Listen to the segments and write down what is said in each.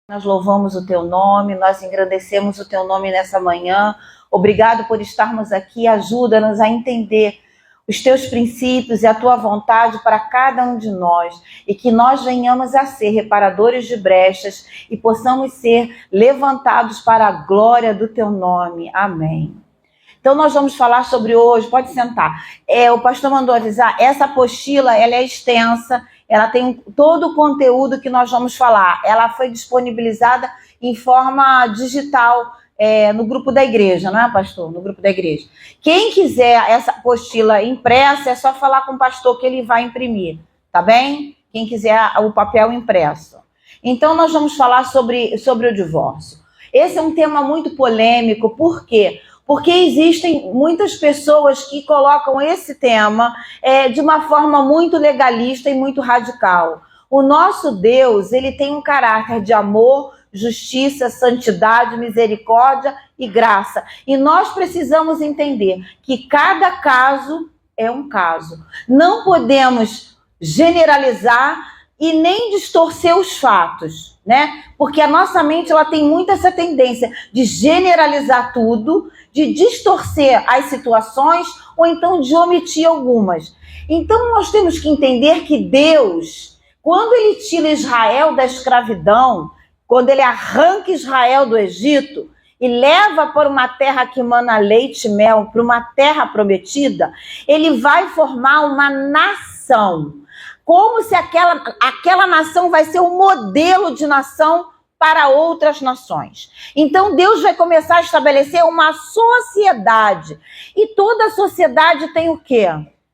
Nós louvamos o teu nome, nós engrandecemos o teu nome nessa manhã. Obrigado por estarmos aqui. Ajuda-nos a entender os teus princípios e a tua vontade para cada um de nós, e que nós venhamos a ser reparadores de brechas e possamos ser levantados para a glória do teu nome. Amém. Então nós vamos falar sobre hoje, pode sentar. O pastor mandou avisar, essa apostila ela é extensa, ela tem todo o conteúdo que nós vamos falar. Ela foi disponibilizada em forma digital no grupo da igreja, não é, pastor? No grupo da igreja. Quem quiser essa apostila impressa, é só falar com o pastor que ele vai imprimir, tá bem? Quem quiser o papel impresso. Então nós vamos falar sobre o divórcio. Esse é um tema muito polêmico, por quê? Porque existem muitas pessoas que colocam esse tema de uma forma muito legalista e muito radical. O nosso Deus, ele tem um caráter de amor, justiça, santidade, misericórdia e graça. E nós precisamos entender que cada caso é um caso. Não podemos generalizar e nem distorcer os fatos, né? Porque a nossa mente ela tem muito essa tendência de generalizar tudo, de distorcer as situações ou então de omitir algumas. Então nós temos que entender que Deus, quando ele tira Israel da escravidão, quando ele arranca Israel do Egito e leva para uma terra que emana leite e mel, para uma terra prometida, ele vai formar uma nação. Como se aquela nação vai ser um modelo de nação para outras nações. Então Deus vai começar a estabelecer uma sociedade. E toda sociedade tem o quê?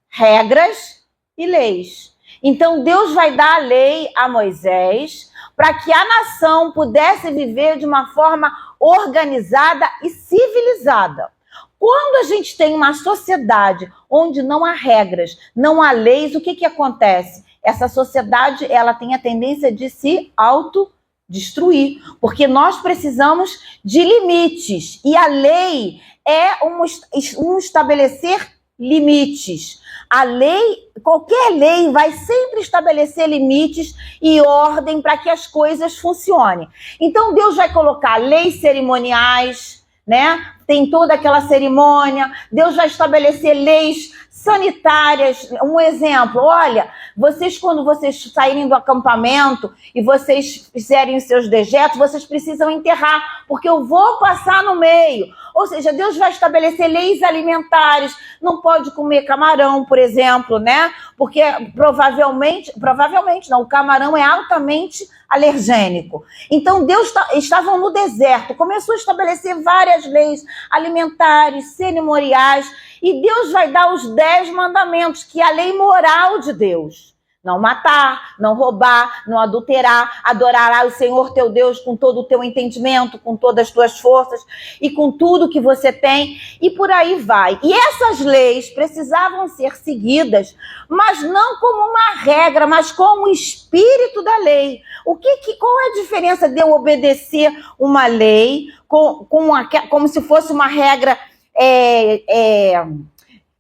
Regras e leis. Então Deus vai dar a lei a Moisés para que a nação pudesse viver de uma forma organizada e civilizada. Quando a gente tem uma sociedade onde não há regras, não há leis, o que acontece? Essa sociedade ela tem a tendência de se autodestruir, porque nós precisamos de limites. E a lei é um estabelecer limites. A lei, qualquer lei vai sempre estabelecer limites e ordem para que as coisas funcionem. Então Deus vai colocar leis cerimoniais, né? Tem toda aquela cerimônia. Deus vai estabelecer leis sanitárias. Um exemplo, olha, vocês quando vocês saírem do acampamento e vocês fizerem os seus dejetos, vocês precisam enterrar, porque eu vou passar no meio. Ou seja, Deus vai estabelecer leis alimentares. Não pode comer camarão, por exemplo, né? Porque provavelmente não, o camarão é altamente alergênico. Então Deus estava no deserto, começou a estabelecer várias leis alimentares, cerimoniais, e Deus vai dar os 10 mandamentos, que é a lei moral de Deus. Não matar, não roubar, não adulterar, adorarás o Senhor teu Deus com todo o teu entendimento, com todas as tuas forças e com tudo que você tem, e por aí vai. E essas leis precisavam ser seguidas, mas não como uma regra, mas como o espírito da lei. Qual é a diferença de eu obedecer uma lei como se fosse uma regra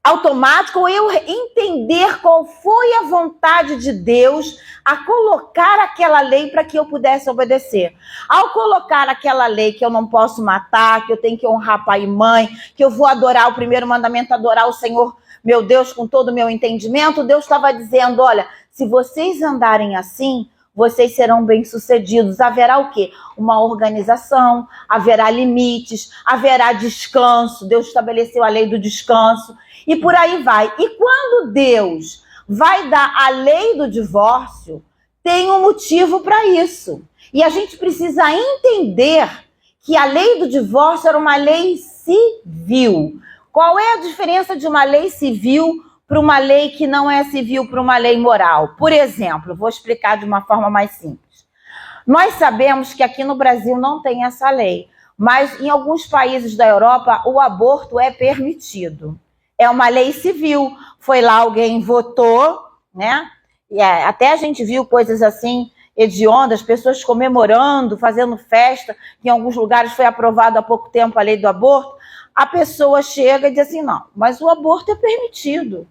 automático, ou eu entender qual foi a vontade de Deus a colocar aquela lei para que eu pudesse obedecer. Ao colocar aquela lei que eu não posso matar, que eu tenho que honrar pai e mãe, que eu vou adorar, o primeiro mandamento, adorar o Senhor, meu Deus, com todo o meu entendimento, Deus estava dizendo, olha, se vocês andarem assim, vocês serão bem-sucedidos. Haverá o quê? Uma organização, haverá limites, haverá descanso. Deus estabeleceu a lei do descanso e por aí vai. E quando Deus vai dar a lei do divórcio, tem um motivo para isso. E a gente precisa entender que a lei do divórcio era uma lei civil. Qual é a diferença de uma lei civil para uma lei que não é civil, para uma lei moral? Por exemplo, vou explicar de uma forma mais simples. Nós sabemos que aqui no Brasil não tem essa lei, mas em alguns países da Europa o aborto é permitido. É uma lei civil. Foi lá, alguém votou, né? E até a gente viu coisas assim, hediondas, pessoas comemorando, fazendo festa, que em alguns lugares foi aprovado há pouco tempo a lei do aborto. A pessoa chega e diz assim, não, mas o aborto é permitido.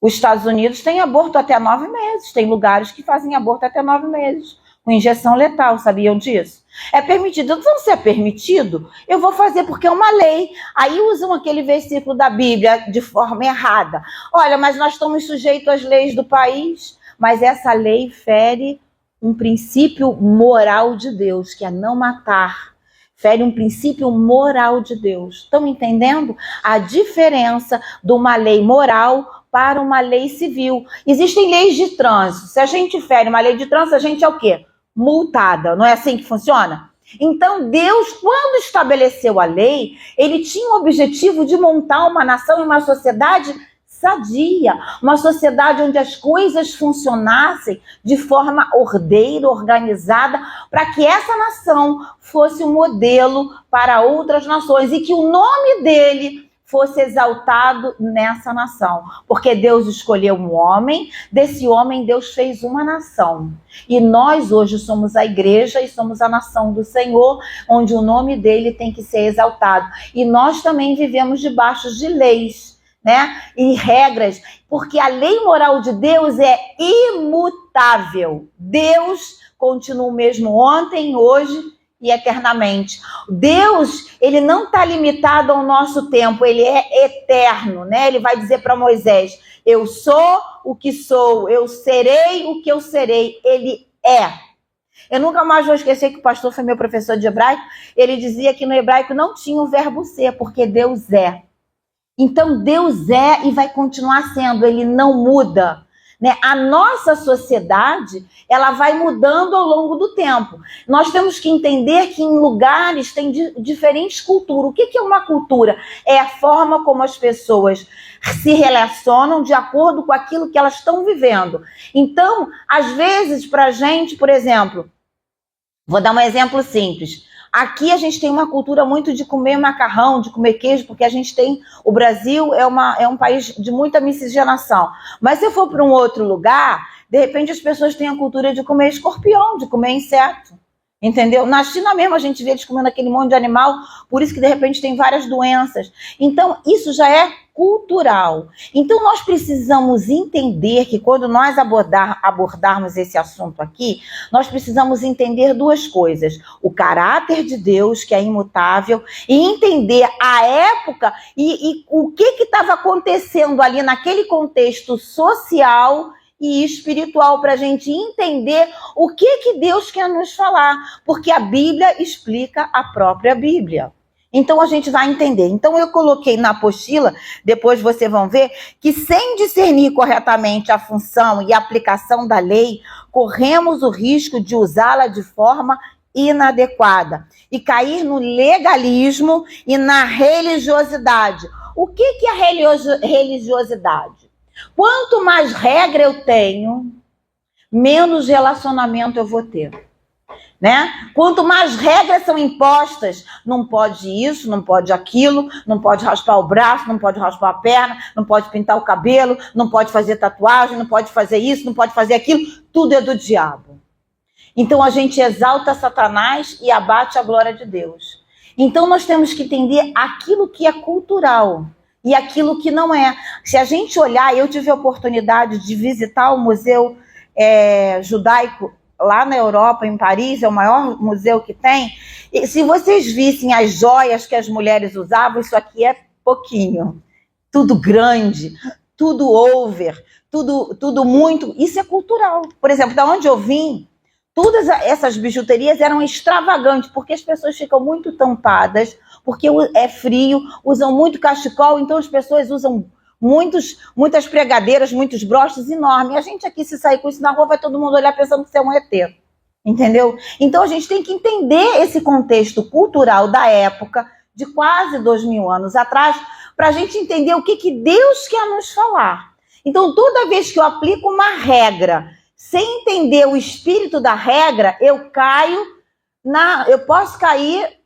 Os Estados Unidos têm aborto até 9 meses, tem lugares que fazem aborto até 9 meses. com injeção letal, sabiam disso? É permitido. Então, se é permitido, eu vou fazer porque é uma lei. Aí usam aquele versículo da Bíblia de forma errada. Olha, mas nós estamos sujeitos às leis do país, mas essa lei fere um princípio moral de Deus, que é não matar. Fere um princípio moral de Deus. Estão entendendo a diferença de uma lei moral para uma lei civil? Existem leis de trânsito. Se a gente fere uma lei de trânsito, a gente é o quê? Multada. Não é assim que funciona? Então, Deus, quando estabeleceu a lei, ele tinha o objetivo de montar uma nação e uma sociedade sadia, uma sociedade onde as coisas funcionassem de forma ordeira, organizada, para que essa nação fosse um modelo para outras nações e que o nome dele fosse exaltado nessa nação. Porque Deus escolheu um homem, desse homem Deus fez uma nação. E nós hoje somos a igreja e somos a nação do Senhor, onde o nome dele tem que ser exaltado. E nós também vivemos debaixo de leis, né? E regras, porque a lei moral de Deus é imutável. Deus continua o mesmo ontem, hoje e eternamente. Deus, ele não está limitado ao nosso tempo, ele é eterno, né? Ele vai dizer para Moisés: eu sou o que sou, eu serei o que eu serei. Ele é. Eu nunca mais vou esquecer que o pastor foi meu professor de hebraico. Ele dizia que no hebraico não tinha o verbo ser, porque Deus é. Então, Deus é e vai continuar sendo, ele não muda, né? A nossa sociedade, ela vai mudando ao longo do tempo. Nós temos que entender que em lugares tem diferentes culturas. O que é uma cultura? É a forma como as pessoas se relacionam de acordo com aquilo que elas estão vivendo. Então, às vezes, para a gente, por exemplo, vou dar um exemplo simples. Aqui a gente tem uma cultura muito de comer macarrão, de comer queijo, porque a gente tem... O Brasil é um país de muita miscigenação. Mas se eu for para um outro lugar, de repente as pessoas têm a cultura de comer escorpião, de comer inseto. Entendeu? Na China mesmo a gente vê eles comendo aquele monte de animal, por isso que de repente tem várias doenças. Então isso já é cultural. Então nós precisamos entender que quando nós abordarmos esse assunto aqui, nós precisamos entender duas coisas: o caráter de Deus, que é imutável, e entender a época e o que estava acontecendo ali naquele contexto social e espiritual, para a gente entender o que Deus quer nos falar, porque a Bíblia explica a própria Bíblia. Então a gente vai entender. Então eu coloquei na apostila, depois vocês vão ver, que sem discernir corretamente a função e a aplicação da lei, corremos o risco de usá-la de forma inadequada e cair no legalismo e na religiosidade. O que é a religiosidade? Quanto mais regra eu tenho, menos relacionamento eu vou ter, né? Quanto mais regras são impostas, não pode isso, não pode aquilo, não pode raspar o braço, não pode raspar a perna, não pode pintar o cabelo, não pode fazer tatuagem, não pode fazer isso, não pode fazer aquilo, tudo é do diabo. Então a gente exalta Satanás e abate a glória de Deus. Então nós temos que entender aquilo que é cultural e aquilo que não é. Se a gente olhar, eu tive a oportunidade de visitar o Museu Judaico lá na Europa, em Paris, é o maior museu que tem. E se vocês vissem as joias que as mulheres usavam, isso aqui é pouquinho. Tudo grande, tudo over, tudo muito. Isso é cultural. Por exemplo, da onde eu vim, todas essas bijuterias eram extravagantes, porque as pessoas ficam muito tampadas, porque é frio, usam muito cachecol, então as pessoas usam muitas pregadeiras, muitos broches enormes. E a gente aqui, se sair com isso na rua, vai todo mundo olhar pensando que você é um ET. Entendeu? Então a gente tem que entender esse contexto cultural da época, de quase 2000 anos atrás, para a gente entender o que Deus quer nos falar. Então toda vez que eu aplico uma regra, sem entender o espírito da regra, eu posso cair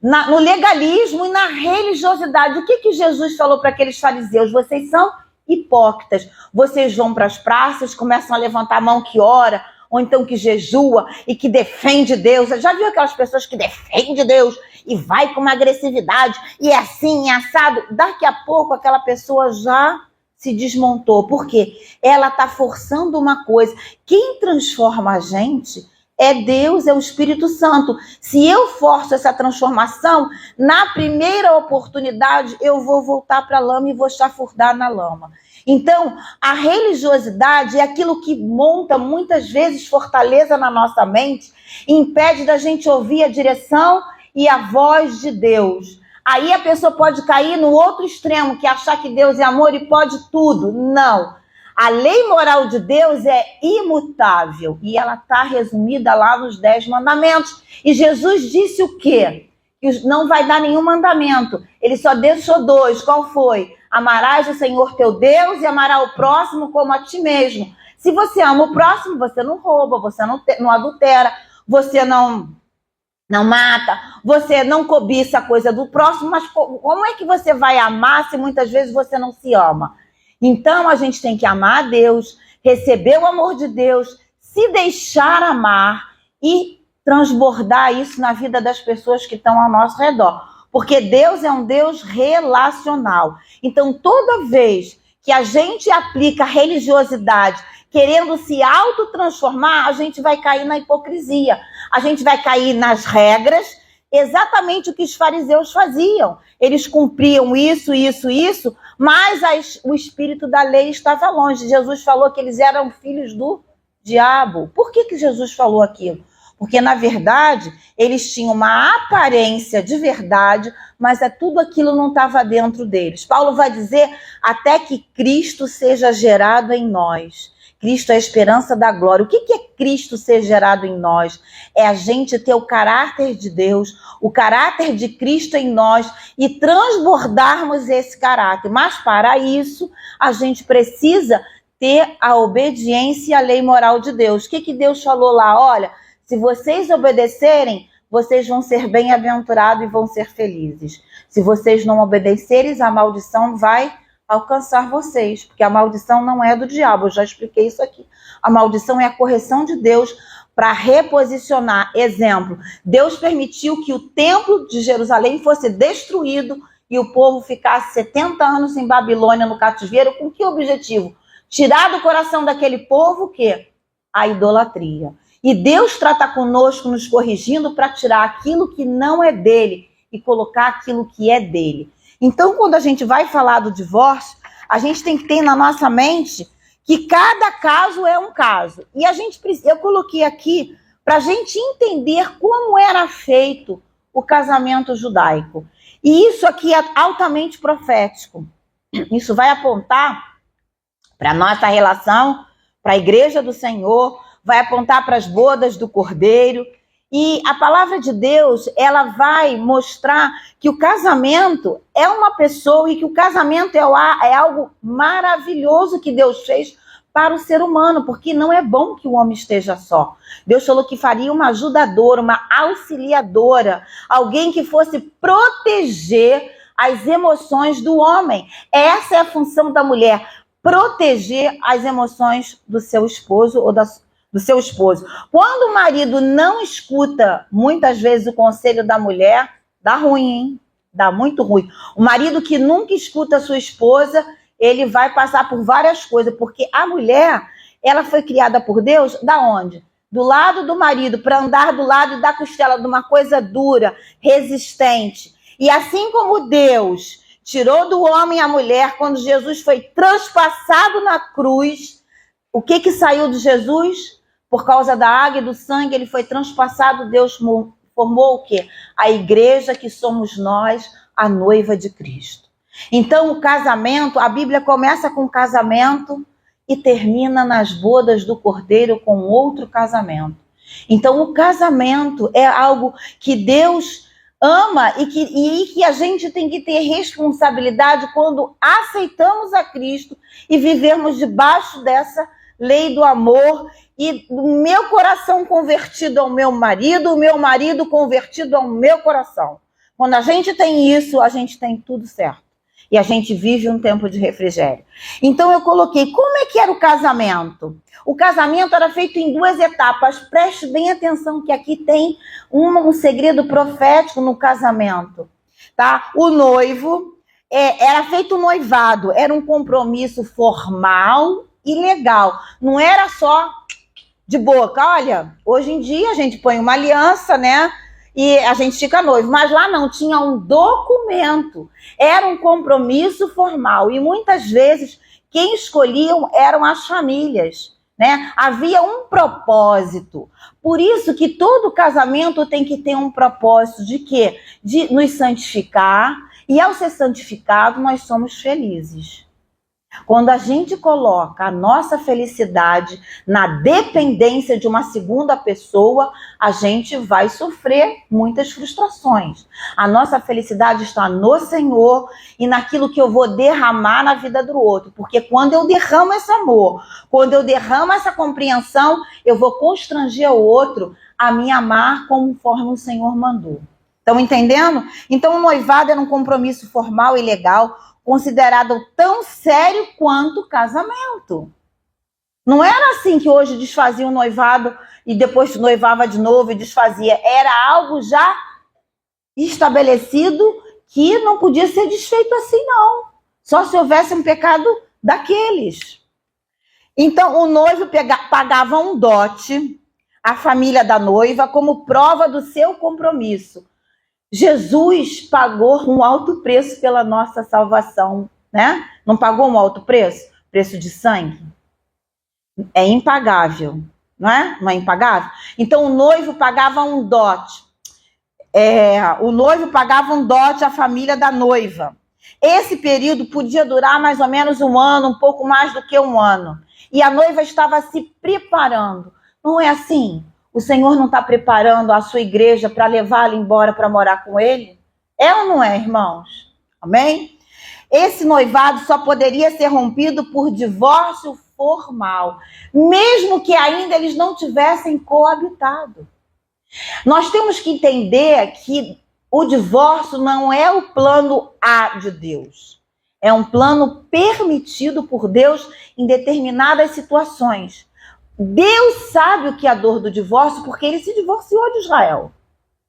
no legalismo e na religiosidade. O que Jesus falou para aqueles fariseus? Vocês são hipócritas. Vocês vão para as praças, começam a levantar a mão que ora, ou então que jejua e que defende Deus. Já viu aquelas pessoas que defendem Deus e vai com uma agressividade, e é assim, é assado? Daqui a pouco aquela pessoa já se desmontou. Por quê? Ela está forçando uma coisa. Quem transforma a gente é Deus, é o Espírito Santo. Se eu forço essa transformação, na primeira oportunidade eu vou voltar para a lama e vou chafurdar na lama. Então, a religiosidade é aquilo que monta muitas vezes fortaleza na nossa mente e impede da gente ouvir a direção e a voz de Deus. Aí a pessoa pode cair no outro extremo, que é achar que Deus é amor e pode tudo. Não. A lei moral de Deus é imutável e ela está resumida lá nos 10 mandamentos. E Jesus disse o quê? Que não vai dar nenhum mandamento. Ele só deixou 2. Qual foi? Amarás o Senhor teu Deus e amarás o próximo como a ti mesmo. Se você ama o próximo, você não rouba, você não adultera, você não mata, você não cobiça a coisa do próximo. Mas como é que você vai amar se muitas vezes você não se ama? Então a gente tem que amar a Deus, receber o amor de Deus, se deixar amar e transbordar isso na vida das pessoas que estão ao nosso redor. Porque Deus é um Deus relacional. Então toda vez que a gente aplica religiosidade querendo se autotransformar, a gente vai cair na hipocrisia. A gente vai cair nas regras, exatamente o que os fariseus faziam. Eles cumpriam isso, mas o espírito da lei estava longe. Jesus falou que eles eram filhos do diabo. Por que Jesus falou aquilo? Porque, na verdade, eles tinham uma aparência de verdade, mas tudo aquilo não estava dentro deles. Paulo vai dizer até que Cristo seja gerado em nós. Cristo é a esperança da glória. O que é Cristo ser gerado em nós? É a gente ter o caráter de Deus, o caráter de Cristo em nós e transbordarmos esse caráter. Mas para isso, a gente precisa ter a obediência à lei moral de Deus. O que Deus falou lá? Olha, se vocês obedecerem, vocês vão ser bem-aventurados e vão ser felizes. Se vocês não obedecerem, a maldição vai alcançar vocês, porque a maldição não é do diabo, eu já expliquei isso aqui. A maldição é a correção de Deus para reposicionar. Exemplo, Deus permitiu que o templo de Jerusalém fosse destruído e o povo ficasse 70 anos em Babilônia no cativeiro. Com que objetivo? Tirar do coração daquele povo o quê? A idolatria. E Deus trata conosco nos corrigindo para tirar aquilo que não é dele e colocar aquilo que é dele. Então, quando a gente vai falar do divórcio, a gente tem que ter na nossa mente que cada caso é um caso. E eu coloquei aqui para a gente entender como era feito o casamento judaico. E isso aqui é altamente profético. Isso vai apontar para a nossa relação, para a igreja do Senhor, vai apontar para as bodas do Cordeiro. E a palavra de Deus, ela vai mostrar que o casamento é uma pessoa e que o casamento é algo maravilhoso que Deus fez para o ser humano, porque não é bom que o homem esteja só. Deus falou que faria uma ajudadora, uma auxiliadora, alguém que fosse proteger as emoções do homem. Essa é a função da mulher, proteger as emoções do seu esposo ou do seu esposo. Quando o marido não escuta, muitas vezes, o conselho da mulher, dá ruim, hein? Dá muito ruim. O marido que nunca escuta a sua esposa, ele vai passar por várias coisas, porque a mulher, ela foi criada por Deus, da onde? Do lado do marido, para andar do lado da costela de uma coisa dura, resistente. E assim como Deus tirou do homem a mulher, quando Jesus foi transpassado na cruz, o que saiu de Jesus? Por causa da água e do sangue, ele foi transpassado. Deus formou o quê? A igreja, que somos nós, a noiva de Cristo. Então, o casamento, a Bíblia começa com o casamento e termina nas bodas do Cordeiro com outro casamento. Então, o casamento é algo que Deus ama e que a gente tem que ter responsabilidade quando aceitamos a Cristo e vivemos debaixo dessa lei do amor, e o meu coração convertido ao meu marido, o meu marido convertido ao meu coração. Quando a gente tem isso, a gente tem tudo certo. E a gente vive um tempo de refrigério. Então eu coloquei, como é que era o casamento? O casamento era feito em 2 etapas. Preste bem atenção que aqui tem um segredo profético no casamento. Tá? O noivo, era feito um noivado, era um compromisso formal e legal. Não era só de boca. Olha, hoje em dia a gente põe uma aliança, né? E a gente fica noivo. Mas lá não, tinha um documento. Era um compromisso formal. E muitas vezes quem escolhiam eram as famílias, né? Havia um propósito. Por isso que todo casamento tem que ter um propósito de quê? De nos santificar. E ao ser santificado, nós somos felizes. Quando a gente coloca a nossa felicidade na dependência de uma segunda pessoa, a gente vai sofrer muitas frustrações. A nossa felicidade está no Senhor e naquilo que eu vou derramar na vida do outro. Porque quando eu derramo esse amor, quando eu derramo essa compreensão, eu vou constranger o outro a me amar conforme o Senhor mandou. Estão entendendo? Então o noivado era um compromisso formal e legal, considerado tão sério quanto o casamento. Não era assim que hoje desfazia um noivado e depois noivava de novo e desfazia. Era algo já estabelecido que não podia ser desfeito assim, não. Só se houvesse um pecado daqueles. Então, o noivo pagava um dote à família da noiva como prova do seu compromisso. Jesus pagou um alto preço pela nossa salvação, né? Não pagou um alto preço? Preço de sangue? É impagável, não é? Não é impagável? Então o noivo pagava um dote. O noivo pagava um dote à família da noiva. Esse período podia durar mais ou menos um ano, um pouco mais do que um ano. E a noiva estava se preparando. Não é assim? O Senhor não está preparando a sua igreja para levá-la embora para morar com ele? É ou não é, irmãos? Amém? Esse noivado só poderia ser rompido por divórcio formal, mesmo que ainda eles não tivessem coabitado. Nós temos que entender que o divórcio não é o plano A de Deus. É um plano permitido por Deus em determinadas situações. Deus sabe o que é a dor do divórcio, porque ele se divorciou de Israel.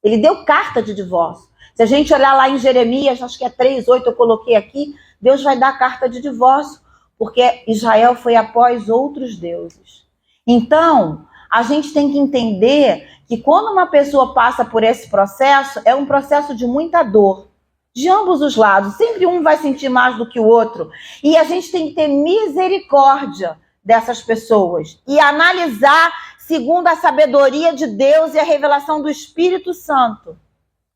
Ele deu carta de divórcio. Se a gente olhar lá em Jeremias, acho que é 3:8, eu coloquei aqui, Deus vai dar carta de divórcio, porque Israel foi após outros deuses. Então, a gente tem que entender que quando uma pessoa passa por esse processo, é um processo de muita dor. De ambos os lados. Sempre um vai sentir mais do que o outro. E a gente tem que ter misericórdia dessas pessoas e analisar segundo a sabedoria de Deus e a revelação do Espírito Santo.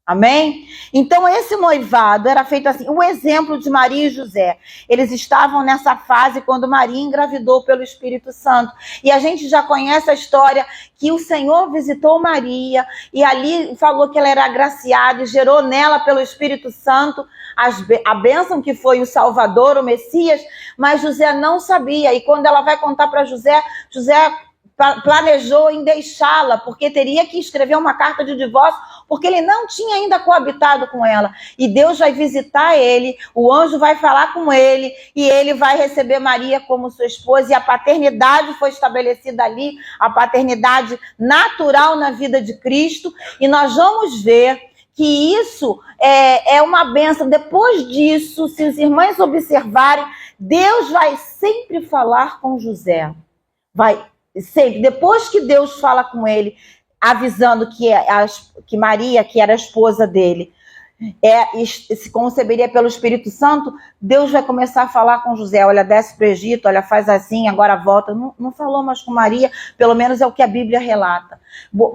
Amém? Então esse noivado era feito assim, o exemplo de Maria e José. Eles estavam nessa fase quando Maria engravidou pelo Espírito Santo. E a gente já conhece a história que o Senhor visitou Maria e ali falou que ela era agraciada e gerou nela pelo Espírito Santo a bênção que foi o Salvador, o Messias, mas José não sabia. E quando ela vai contar para José, José planejou em deixá-la, porque teria que escrever uma carta de divórcio, porque ele não tinha ainda coabitado com ela. E Deus vai visitar ele, o anjo vai falar com ele, e ele vai receber Maria como sua esposa, e a paternidade foi estabelecida ali, a paternidade natural na vida de Cristo, e nós vamos ver que isso é uma bênção. Depois disso, se os irmãos observarem, Deus vai sempre falar com José. Vai sempre. Depois que Deus fala com ele, avisando que Maria, que era a esposa dele, se conceberia pelo Espírito Santo, Deus vai começar a falar com José, olha, desce para o Egito, olha, faz assim, agora volta. Não falou mais com Maria, pelo menos é o que a Bíblia relata,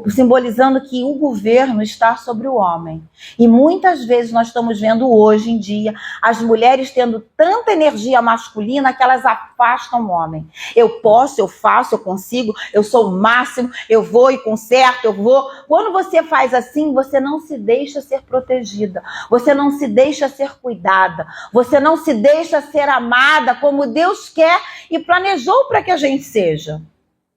simbolizando que o governo está sobre o homem. E muitas vezes nós estamos vendo hoje em dia as mulheres tendo tanta energia masculina que elas afastam o homem. Eu posso, eu faço, eu consigo, eu sou o máximo, eu vou e conserto, eu vou. Quando você faz assim, você não se deixa ser protegida. Você não se deixa ser cuidada, você não se deixa ser amada como Deus quer e planejou para que a gente seja.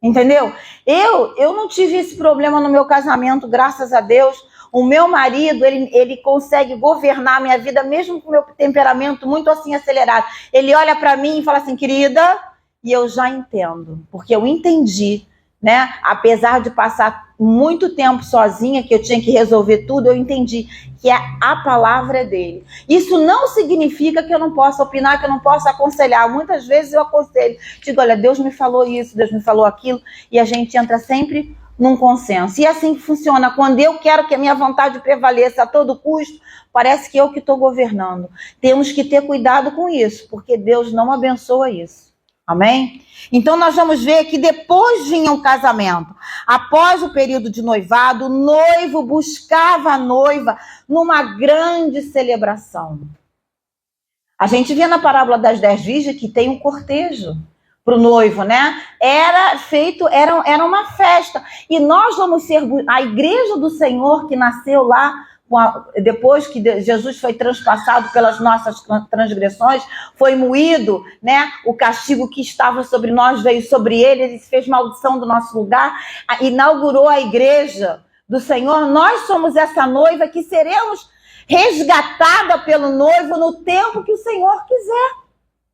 Entendeu? Eu não tive esse problema no meu casamento, graças a Deus. O meu marido, ele consegue governar a minha vida, mesmo com o meu temperamento muito assim acelerado. Ele olha para mim e fala assim, querida, e eu já entendo, porque eu entendi, né? Apesar de passar muito tempo sozinha, que eu tinha que resolver tudo, eu entendi que a palavra é dele. Isso não significa que eu não possa opinar, que eu não possa aconselhar. Muitas vezes eu aconselho, digo, olha, Deus me falou isso, Deus me falou aquilo, e a gente entra sempre num consenso. E assim que funciona. Quando eu quero que a minha vontade prevaleça a todo custo, parece que eu que estou governando. Temos que ter cuidado com isso, porque Deus não abençoa isso. Amém? Então nós vamos ver que depois vinha o casamento. Após o período de noivado, o noivo buscava a noiva numa grande celebração. A gente vê na parábola das 10 virgens que tem um cortejo para o noivo, né? Era uma festa. E nós vamos ser a igreja do Senhor que nasceu lá, depois que Jesus foi transpassado pelas nossas transgressões, foi moído, né? O castigo que estava sobre nós veio sobre ele, ele fez maldição do nosso lugar, inaugurou a igreja do Senhor. Nós somos essa noiva que seremos resgatada pelo noivo no tempo que o Senhor quiser.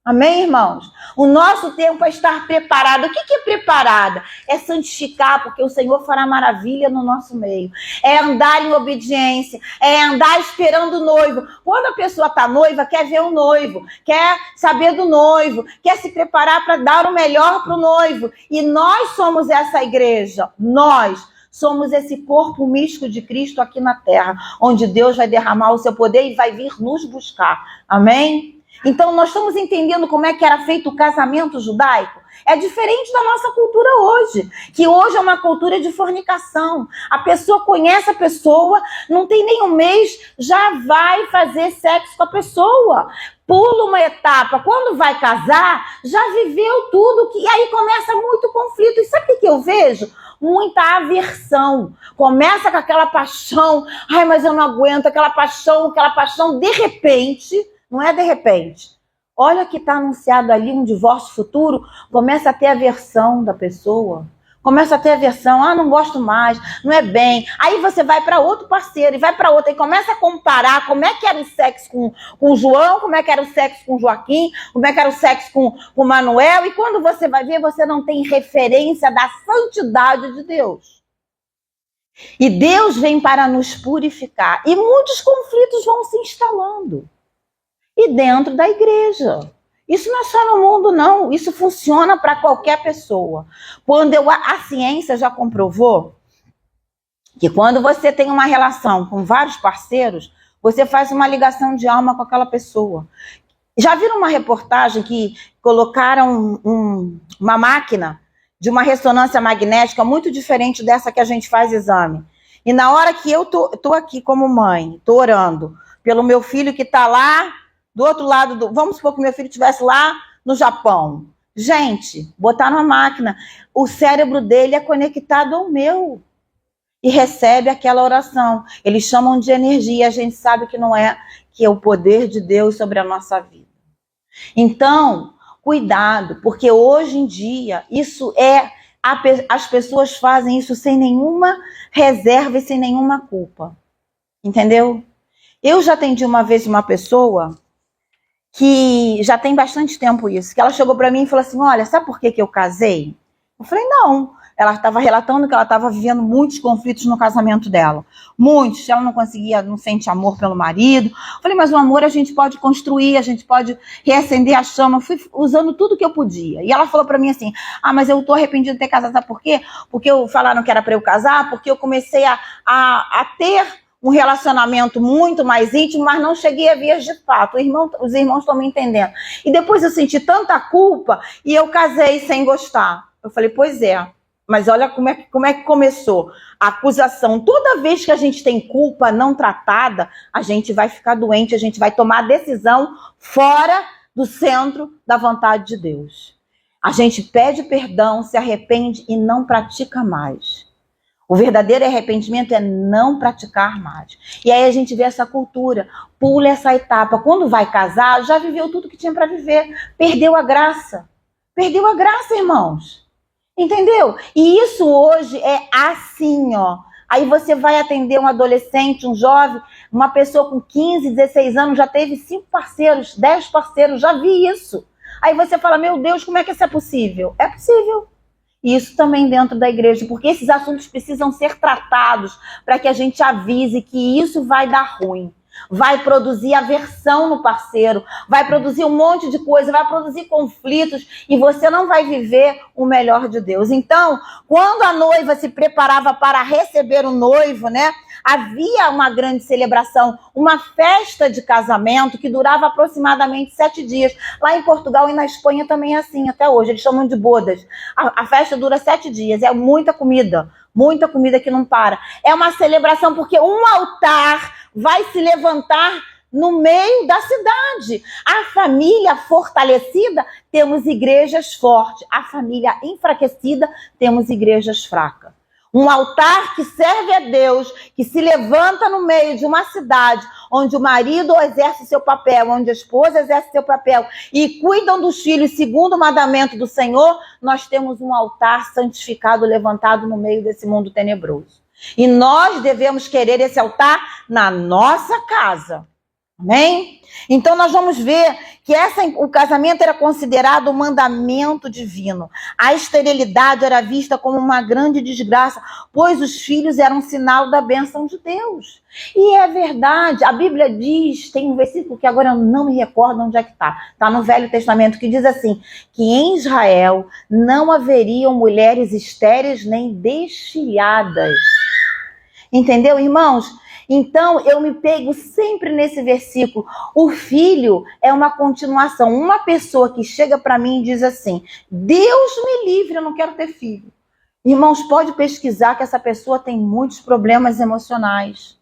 Amém, irmãos? O nosso tempo é estar preparado. O que é preparada? É santificar, porque o Senhor fará maravilha no nosso meio. É andar em obediência, é andar esperando o noivo. Quando a pessoa está noiva, quer ver o noivo, quer saber do noivo, quer se preparar para dar o melhor para o noivo. E nós somos essa igreja, nós somos esse corpo místico de Cristo aqui na terra, onde Deus vai derramar o seu poder e vai vir nos buscar. Amém? Então, nós estamos entendendo como é que era feito o casamento judaico? É diferente da nossa cultura hoje, que hoje é uma cultura de fornicação. A pessoa conhece a pessoa, não tem nem um mês, já vai fazer sexo com a pessoa. Pula uma etapa. Quando vai casar, já viveu tudo. E aí começa muito conflito. E sabe o que eu vejo? Muita aversão. Começa com aquela paixão. Ai, mas eu não aguento. Aquela paixão. De repente... Não é de repente. Olha que está anunciado ali um divórcio futuro, começa a ter aversão da pessoa. Começa a ter aversão, não gosto mais, não é bem. Aí você vai para outro parceiro e vai para outro e começa a comparar como é que era o sexo com o João, como é que era o sexo com o Joaquim, como é que era o sexo com o Manuel. E quando você vai ver, você não tem referência da santidade de Deus. E Deus vem para nos purificar. E muitos conflitos vão se instalando. E dentro da igreja. Isso não é só no mundo, não. Isso funciona para qualquer pessoa. A ciência já comprovou que quando você tem uma relação com vários parceiros, você faz uma ligação de alma com aquela pessoa. Já viram uma reportagem que colocaram uma máquina de uma ressonância magnética muito diferente dessa que a gente faz exame? E na hora que eu tô aqui como mãe, tô orando pelo meu filho que está lá, do outro lado, vamos supor que meu filho estivesse lá no Japão. Gente, botaram a máquina, o cérebro dele é conectado ao meu e recebe aquela oração. Eles chamam de energia, a gente sabe que não é, que é o poder de Deus sobre a nossa vida. Então, cuidado, porque hoje em dia, as pessoas fazem isso sem nenhuma reserva e sem nenhuma culpa. Entendeu? Eu já atendi uma vez uma pessoa que já tem bastante tempo isso, que ela chegou para mim e falou assim, olha, sabe por que eu casei? Eu falei, não. Ela estava relatando que ela estava vivendo muitos conflitos no casamento dela. Muitos. Ela não sente amor pelo marido. Eu falei, mas o amor a gente pode construir, a gente pode reacender a chama. Eu fui usando tudo que eu podia. E ela falou para mim assim, mas eu estou arrependida de ter casado, sabe por quê? Porque falaram que era para eu casar, porque eu comecei a ter um relacionamento muito mais íntimo, mas não cheguei a vias de fato. Os irmãos estão me entendendo. E depois eu senti tanta culpa e eu casei sem gostar. Eu falei, pois é. Mas olha como é que começou. A acusação. Toda vez que a gente tem culpa não tratada, a gente vai ficar doente, a gente vai tomar a decisão fora do centro da vontade de Deus. A gente pede perdão, se arrepende e não pratica mais. O verdadeiro arrependimento é não praticar mais. E aí a gente vê essa cultura, pula essa etapa. Quando vai casar, já viveu tudo que tinha para viver. Perdeu a graça. Perdeu a graça, irmãos. Entendeu? E isso hoje é assim, ó. Aí você vai atender um adolescente, um jovem, uma pessoa com 15, 16 anos, já teve 5 parceiros, 10 parceiros, já vi isso. Aí você fala, meu Deus, como é que isso é possível? É possível. E isso também dentro da igreja, porque esses assuntos precisam ser tratados para que a gente avise que isso vai dar ruim. Vai produzir aversão no parceiro, vai produzir um monte de coisa, vai produzir conflitos e você não vai viver o melhor de Deus. Então, quando a noiva se preparava para receber o noivo, né? Havia uma grande celebração, uma festa de casamento que durava aproximadamente 7 dias. Lá em Portugal e na Espanha também é assim, até hoje. Eles chamam de bodas. A festa dura 7 dias, é muita comida que não para. É uma celebração porque um altar vai se levantar no meio da cidade. A família fortalecida, temos igrejas fortes. A família enfraquecida, temos igrejas fracas. Um altar que serve a Deus, que se levanta no meio de uma cidade, onde o marido exerce seu papel, onde a esposa exerce seu papel, e cuidam dos filhos segundo o mandamento do Senhor, nós temos um altar santificado levantado no meio desse mundo tenebroso. E nós devemos querer esse altar na nossa casa. Amém? Então nós vamos ver que o casamento era considerado um mandamento divino. A esterilidade era vista como uma grande desgraça, pois os filhos eram um sinal da bênção de Deus. E é verdade, a Bíblia diz, tem um versículo que agora eu não me recordo onde é que está. Está no Velho Testamento, que diz assim, que em Israel não haveriam mulheres estéreis nem desfilhadas. Entendeu, irmãos? Então, eu me pego sempre nesse versículo. O filho é uma continuação. Uma pessoa que chega para mim e diz assim, Deus me livre, eu não quero ter filho. Irmãos, pode pesquisar que essa pessoa tem muitos problemas emocionais.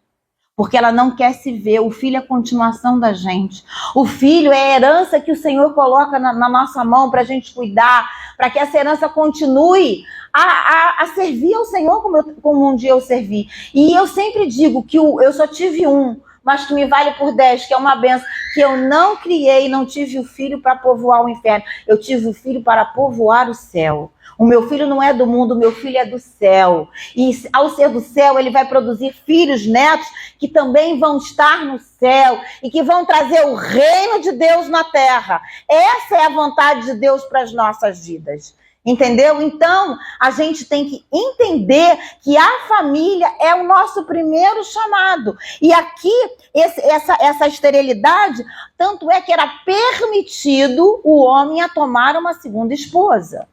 Porque ela não quer se ver. O filho é a continuação da gente. O filho é a herança que o Senhor coloca na nossa mão para a gente cuidar, para que essa herança continue a servir ao Senhor como um dia eu servi. E eu sempre digo que eu só tive um, mas que me vale por 10, que é uma benção, que eu não criei, não tive o filho para povoar o inferno. Eu tive o filho para povoar o céu. O meu filho não é do mundo, o meu filho é do céu. E ao ser do céu, ele vai produzir filhos, netos, que também vão estar no céu e que vão trazer o reino de Deus na terra. Essa é a vontade de Deus para as nossas vidas. Entendeu? Então, a gente tem que entender que a família é o nosso primeiro chamado. E aqui, essa esterilidade, tanto é que era permitido o homem a tomar uma segunda esposa.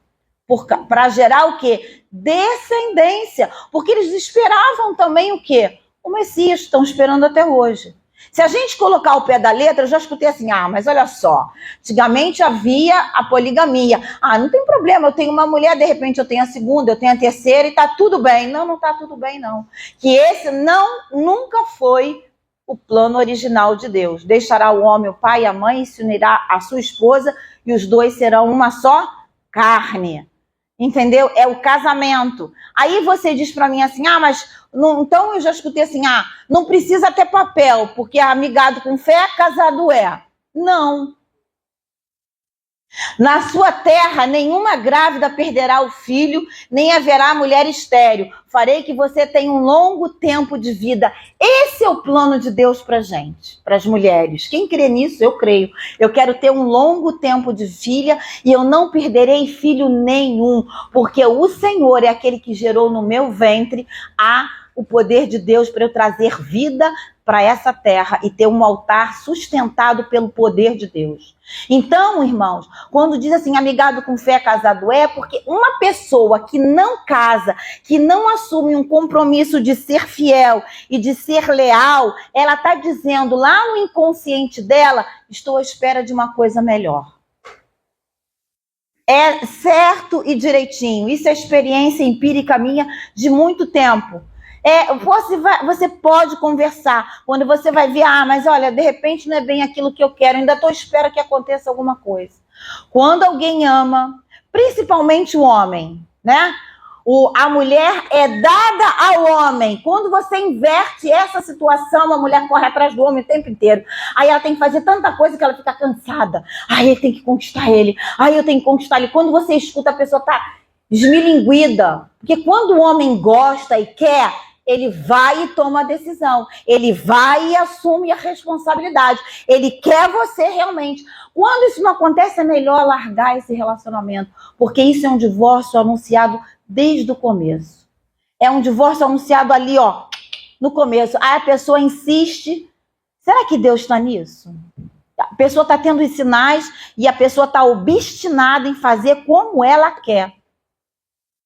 Para gerar o quê? Descendência. Porque eles esperavam também o quê? O Messias, estão esperando até hoje. Se a gente colocar o pé da letra, eu já escutei assim, mas olha só, antigamente havia a poligamia. Não tem problema, eu tenho uma mulher, de repente eu tenho a segunda, eu tenho a terceira e tá tudo bem. Não tá tudo bem, não. Que esse nunca foi o plano original de Deus. Deixará o homem, o pai e a mãe, e se unirá à sua esposa, e os dois serão uma só carne. Entendeu? É o casamento. Aí você diz para mim assim, mas não, então eu já escutei assim, não precisa ter papel, porque amigado com fé, casado é. Não. Na sua terra, nenhuma grávida perderá o filho, nem haverá mulher estéril. Farei que você tenha um longo tempo de vida. Esse é o plano de Deus para a gente, para as mulheres. Quem crê nisso, eu creio. Eu quero ter um longo tempo de filha e eu não perderei filho nenhum, porque o Senhor é aquele que gerou no meu ventre o poder de Deus para eu trazer vida para essa terra e ter um altar sustentado pelo poder de Deus. Então, irmãos, quando diz assim, amigado com fé, casado é, porque uma pessoa que não casa, que não assume um compromisso de ser fiel e de ser leal, ela está dizendo lá no inconsciente dela, estou à espera de uma coisa melhor. É certo e direitinho. Isso é experiência empírica minha de muito tempo. Você pode conversar. Quando você vai ver, mas olha, de repente não é bem aquilo que eu quero, ainda estou à espera que aconteça alguma coisa. Quando alguém ama, principalmente o homem, né? A mulher é dada ao homem. Quando você inverte essa situação, a mulher corre atrás do homem o tempo inteiro. Aí ela tem que fazer tanta coisa que ela fica cansada. Aí ele tem que conquistar ele. Aí eu tenho que conquistar ele. Quando você escuta, a pessoa tá esmilinguida. Porque quando o homem gosta e quer, ele vai e toma a decisão, ele vai e assume a responsabilidade, ele quer você realmente. Quando isso não acontece, é melhor largar esse relacionamento, porque isso é um divórcio anunciado desde o começo. É um divórcio anunciado ali, ó, no começo. Aí a pessoa insiste. Será que Deus está nisso? A pessoa está tendo os sinais e a pessoa está obstinada em fazer como ela quer.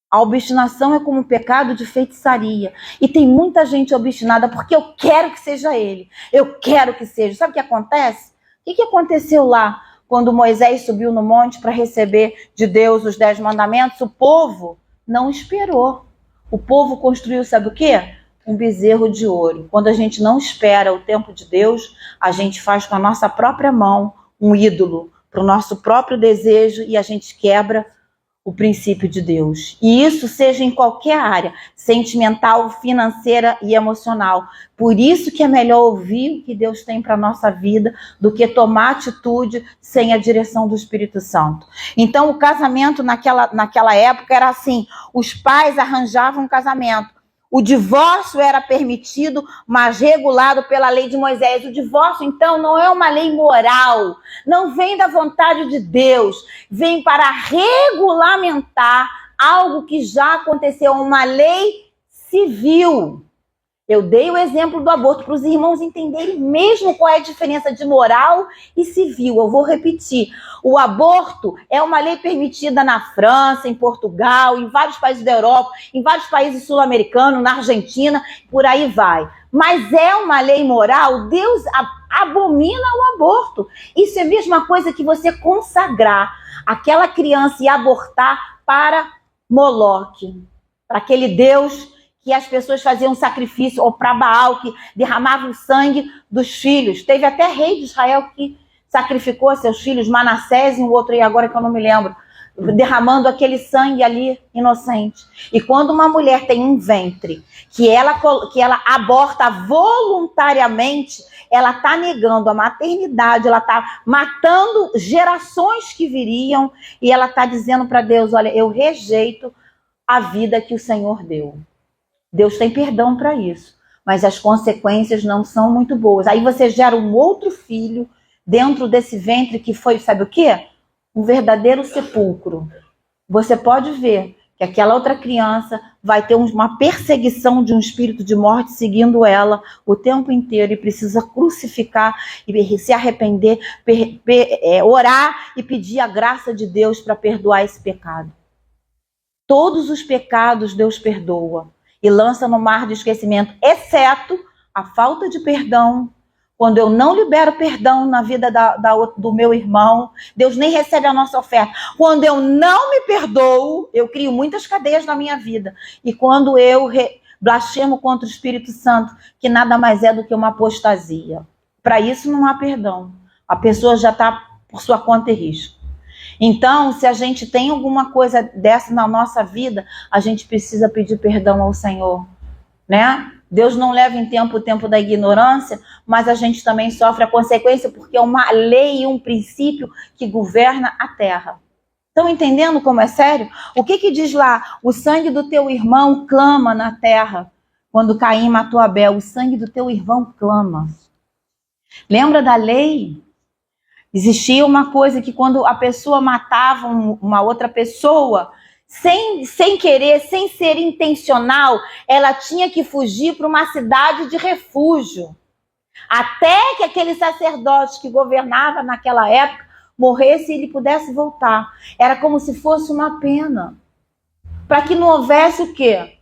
A obstinação é como um pecado de feitiçaria. E tem muita gente obstinada porque eu quero que seja ele. Eu quero que seja. Sabe o que acontece? O que aconteceu lá quando Moisés subiu no monte para receber de Deus os 10 mandamentos? O povo não esperou. O povo construiu, sabe o quê? Um bezerro de ouro. Quando a gente não espera o tempo de Deus, a gente faz com a nossa própria mão um ídolo para o nosso próprio desejo e a gente quebra o princípio de Deus. E isso seja em qualquer área, sentimental, financeira e emocional. Por isso que é melhor ouvir o que Deus tem para a nossa vida do que tomar atitude sem a direção do Espírito Santo. Então o casamento naquela época era assim, os pais arranjavam um casamento. O divórcio era permitido, mas regulado pela lei de Moisés. O divórcio, então, não é uma lei moral, não vem da vontade de Deus, vem para regulamentar algo que já aconteceu, uma lei civil. Eu dei o exemplo do aborto para os irmãos entenderem mesmo qual é a diferença de moral e civil. Eu vou repetir. O aborto é uma lei permitida na França, em Portugal, em vários países da Europa, em vários países sul-americanos, na Argentina, por aí vai. Mas é uma lei moral? Deus abomina o aborto. Isso é a mesma coisa que você consagrar aquela criança e abortar para Moloque, para aquele Deus que as pessoas faziam sacrifício, ou para Baal, que derramavam o sangue dos filhos. Teve até rei de Israel que sacrificou seus filhos, Manassés e um outro aí agora que eu não me lembro, derramando aquele sangue ali inocente. E quando uma mulher tem um ventre que ela aborta voluntariamente, ela está negando a maternidade, ela está matando gerações que viriam, e ela está dizendo para Deus, olha, eu rejeito a vida que o Senhor deu. Deus tem perdão para isso, mas as consequências não são muito boas. Aí você gera um outro filho dentro desse ventre que foi, sabe o quê? Um verdadeiro sepulcro. Você pode ver que aquela outra criança vai ter uma perseguição de um espírito de morte seguindo ela o tempo inteiro e precisa crucificar e se arrepender, orar e pedir a graça de Deus para perdoar esse pecado. Todos os pecados Deus perdoa e lança no mar de esquecimento, exceto a falta de perdão. Quando eu não libero perdão na vida do meu irmão, Deus nem recebe a nossa oferta. Quando eu não me perdoo, eu crio muitas cadeias na minha vida. E quando eu blasfemo contra o Espírito Santo, que nada mais é do que uma apostasia. Para isso não há perdão. A pessoa já está por sua conta e risco. Então, se a gente tem alguma coisa dessa na nossa vida, a gente precisa pedir perdão ao Senhor, né? Deus não leva em tempo o tempo da ignorância, mas a gente também sofre a consequência, porque é uma lei e um princípio que governa a terra. Estão entendendo como é sério? O que diz lá? O sangue do teu irmão clama na terra. Quando Caim matou Abel, o sangue do teu irmão clama. Lembra da lei? Existia uma coisa que quando a pessoa matava uma outra pessoa, sem querer, sem ser intencional, ela tinha que fugir para uma cidade de refúgio. Até que aquele sacerdote que governava naquela época morresse e ele pudesse voltar. Era como se fosse uma pena. Para que não houvesse o quê?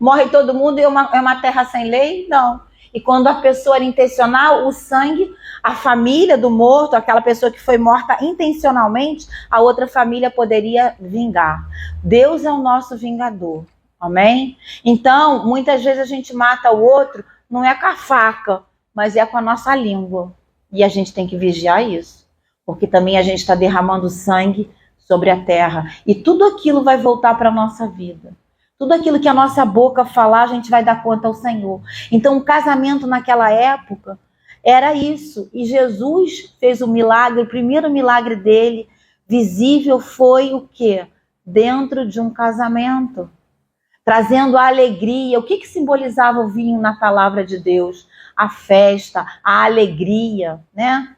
Morre todo mundo e é uma terra sem lei? Não. E quando a pessoa era intencional, o sangue, a família do morto, aquela pessoa que foi morta intencionalmente, a outra família poderia vingar. Deus é o nosso vingador, amém? Então, muitas vezes a gente mata o outro, não é com a faca, mas é com a nossa língua. E a gente tem que vigiar isso, porque também a gente está derramando sangue sobre a terra. E tudo aquilo vai voltar para a nossa vida. Tudo aquilo que a nossa boca falar, a gente vai dar conta ao Senhor. Então, o casamento naquela época era isso. E Jesus fez o milagre, o primeiro milagre dele, visível, foi o quê? Dentro de um casamento. trazendo a alegria. O que simbolizava o vinho na palavra de Deus? A festa, a alegria, né?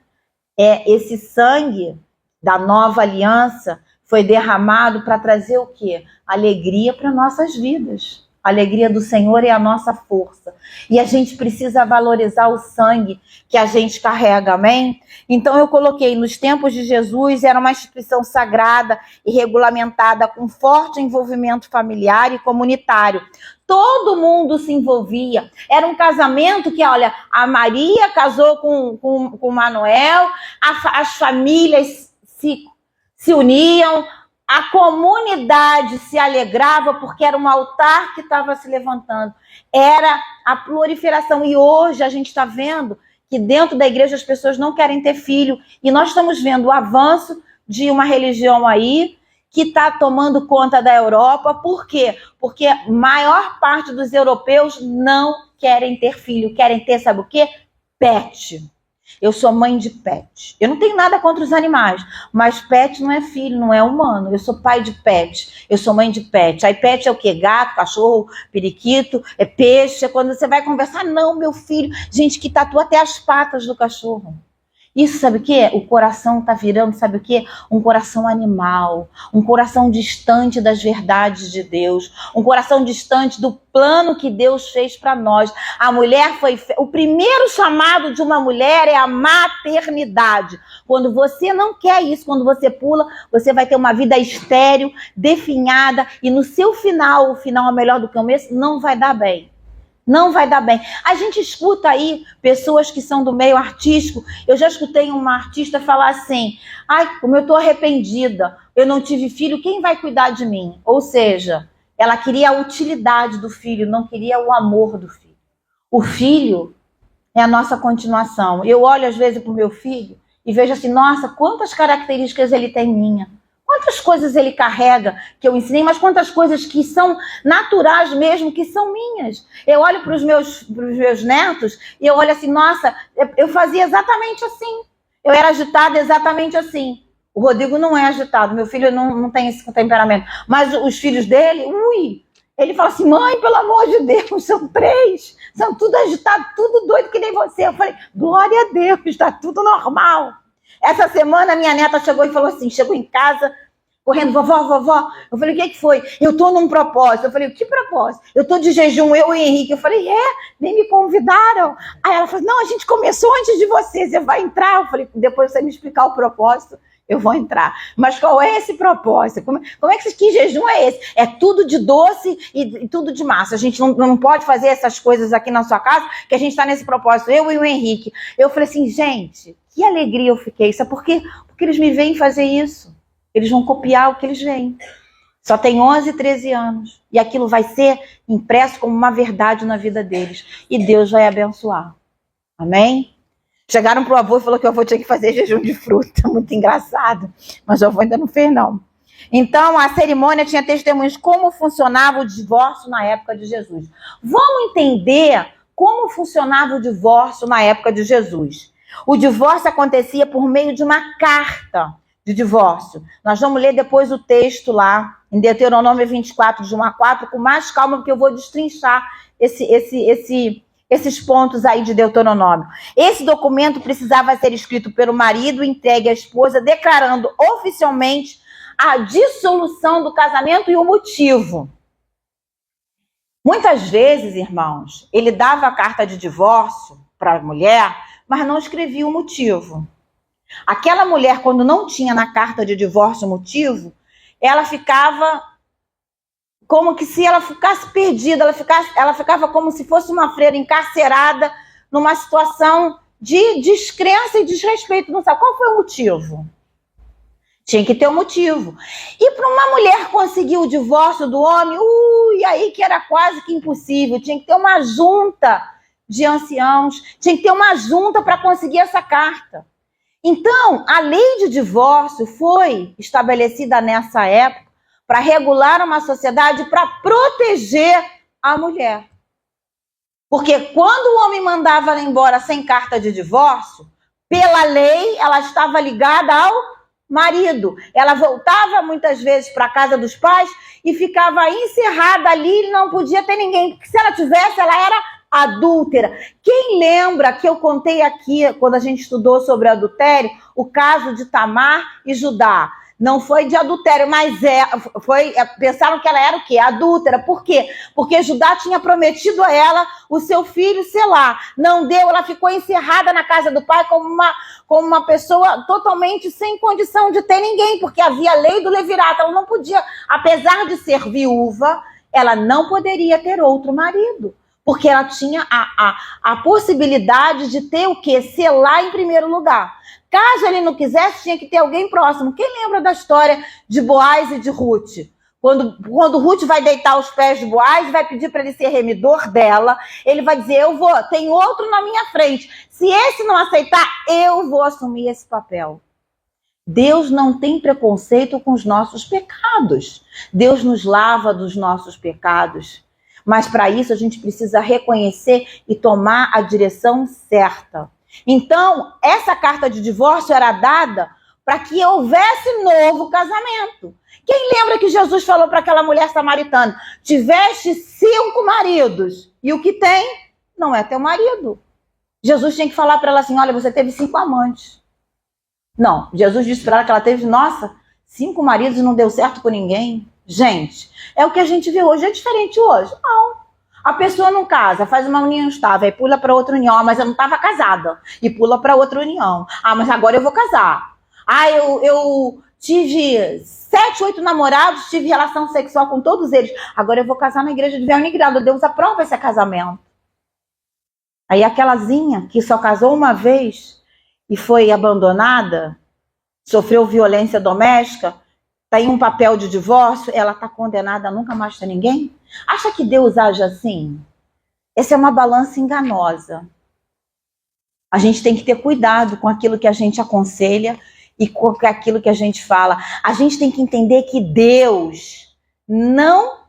Esse sangue da nova aliança foi derramado para trazer o quê? Alegria para nossas vidas. A alegria do Senhor é a nossa força. E a gente precisa valorizar o sangue que a gente carrega, amém? Então eu coloquei, nos tempos de Jesus, era uma instituição sagrada e regulamentada com forte envolvimento familiar e comunitário. Todo mundo se envolvia. Era um casamento que, olha, a Maria casou com Manuel, as famílias se uniam, a comunidade se alegrava porque era um altar que estava se levantando. Era a proliferação. E hoje a gente está vendo que dentro da igreja as pessoas não querem ter filho. E nós estamos vendo o avanço de uma religião aí que está tomando conta da Europa. Por quê? Porque a maior parte dos europeus não querem ter filho. Querem ter, sabe o quê? Pet. Eu sou mãe de pet. Eu não tenho nada contra os animais, mas pet não é filho, não é humano. Eu sou pai de pet, eu sou mãe de pet. Aí pet é o quê? Gato, cachorro, periquito, é peixe. É quando você vai conversar, não, meu filho. Gente que tatua até as patas do cachorro. Isso, sabe o quê? O coração tá virando, sabe o quê? Um coração animal, um coração distante das verdades de Deus, um coração distante do plano que Deus fez para nós. A mulher foi... O primeiro chamado de uma mulher é a maternidade. Quando você não quer isso, quando você pula, você vai ter uma vida estéril, definhada, e no seu final, o final é melhor do que o começo, não vai dar bem. Não vai dar bem. A gente escuta aí pessoas que são do meio artístico. Eu já escutei uma artista falar assim: ai, como eu estou arrependida, eu não tive filho, quem vai cuidar de mim? Ou seja, ela queria a utilidade do filho, não queria o amor do filho. O filho é a nossa continuação. Eu olho às vezes para o meu filho e vejo assim, nossa, quantas características ele tem minha. Quantas coisas ele carrega que eu ensinei, mas quantas coisas que são naturais mesmo, que são minhas. Eu olho para os meus netos e eu olho assim, nossa, eu fazia exatamente assim. Eu era agitada exatamente assim. O Rodrigo não é agitado, meu filho não tem esse temperamento. Mas os filhos dele, ele fala assim, mãe, pelo amor de Deus, são 3, são tudo agitado, tudo doido que nem você. Eu falei, glória a Deus, está tudo normal. Essa semana minha neta chegou e falou assim, chegou em casa, correndo, vovó. Eu falei, o que foi? Eu tô num propósito. Eu falei, que propósito? Eu tô de jejum, eu e Henrique. Eu falei, nem me convidaram. Aí ela falou, não, a gente começou antes de você vai entrar? Eu falei, depois você me explicar o propósito, eu vou entrar. Mas qual é esse propósito? Como é que jejum é esse? É tudo de doce e tudo de massa. A gente não pode fazer essas coisas aqui na sua casa, que a gente está nesse propósito, eu e o Henrique. Eu falei assim, gente, que alegria eu fiquei. Sabe por quê? Porque eles me veem fazer isso. Eles vão copiar o que eles veem. Só tem 11, 13 anos. E aquilo vai ser impresso como uma verdade na vida deles. E Deus vai abençoar. Amém? Chegaram pro avô e falou que o avô tinha que fazer jejum de fruta. Muito engraçado. Mas o avô ainda não fez, não. Então, a cerimônia tinha testemunhos como funcionava o divórcio na época de Jesus. Vamos entender como funcionava o divórcio na época de Jesus. O divórcio acontecia por meio de uma carta de divórcio. Nós vamos ler depois o texto lá, em Deuteronômio 24, de 1 a 4, com mais calma, porque eu vou destrinchar esses pontos aí de Deuteronômio. Esse documento precisava ser escrito pelo marido, entregue à esposa, declarando oficialmente a dissolução do casamento e o motivo. Muitas vezes, irmãos, ele dava a carta de divórcio para a mulher, mas não escrevia o motivo. Aquela mulher, quando não tinha na carta de divórcio o motivo, ela ficava como que se ela ficasse perdida, ela ficava como se fosse uma freira encarcerada numa situação de descrença e desrespeito. Não sabe qual foi o motivo? Tinha que ter um motivo. E para uma mulher conseguir o divórcio do homem, aí que era quase que impossível. Tinha que ter uma junta de anciãos, tinha que ter uma junta para conseguir essa carta. Então, a lei de divórcio foi estabelecida nessa época para regular uma sociedade, para proteger a mulher. Porque quando o homem mandava ela embora sem carta de divórcio, pela lei, ela estava ligada ao marido. Ela voltava muitas vezes para a casa dos pais e ficava encerrada ali, não podia ter ninguém, porque se ela tivesse, ela era adúltera. Quem lembra que eu contei aqui, quando a gente estudou sobre adultério, o caso de Tamar e Judá? Não foi de adultério, mas pensaram que ela era o quê? Adúltera. Por quê? Porque Judá tinha prometido a ela o seu filho Selá. Não deu, ela ficou encerrada na casa do pai como uma pessoa totalmente sem condição de ter ninguém, porque havia a lei do levirato. Ela não podia, apesar de ser viúva, ela não poderia ter outro marido, porque ela tinha a possibilidade de ter o quê? Selá em primeiro lugar. Caso ele não quisesse, tinha que ter alguém próximo. Quem lembra da história de Boaz e de Ruth? Quando Ruth vai deitar aos pés de Boaz, vai pedir para ele ser remidor dela, ele vai dizer, tem outro na minha frente. Se esse não aceitar, eu vou assumir esse papel. Deus não tem preconceito com os nossos pecados. Deus nos lava dos nossos pecados. Mas para isso a gente precisa reconhecer e tomar a direção certa. Então, essa carta de divórcio era dada para que houvesse novo casamento. Quem lembra que Jesus falou para aquela mulher samaritana, tiveste 5 maridos, e o que tem não é teu marido. Jesus tinha que falar para ela assim, olha, você teve 5 amantes. Não, Jesus disse para ela que ela teve, 5 maridos e não deu certo com ninguém. Gente, é o que a gente vê hoje, é diferente hoje? Não. A pessoa não casa, faz uma união estável, aí pula para outra união, mas eu não estava casada, e pula para outra união. Mas agora eu vou casar. Eu tive 7, 8 namorados, tive relação sexual com todos eles. Agora eu vou casar na igreja de véu nigrado. Deus aprova esse casamento. Aí aquelazinha que só casou uma vez e foi abandonada, sofreu violência doméstica, está em um papel de divórcio, ela está condenada a nunca mais ter ninguém? Acha que Deus age assim? Essa é uma balança enganosa. A gente tem que ter cuidado com aquilo que a gente aconselha e com aquilo que a gente fala. A gente tem que entender que Deus não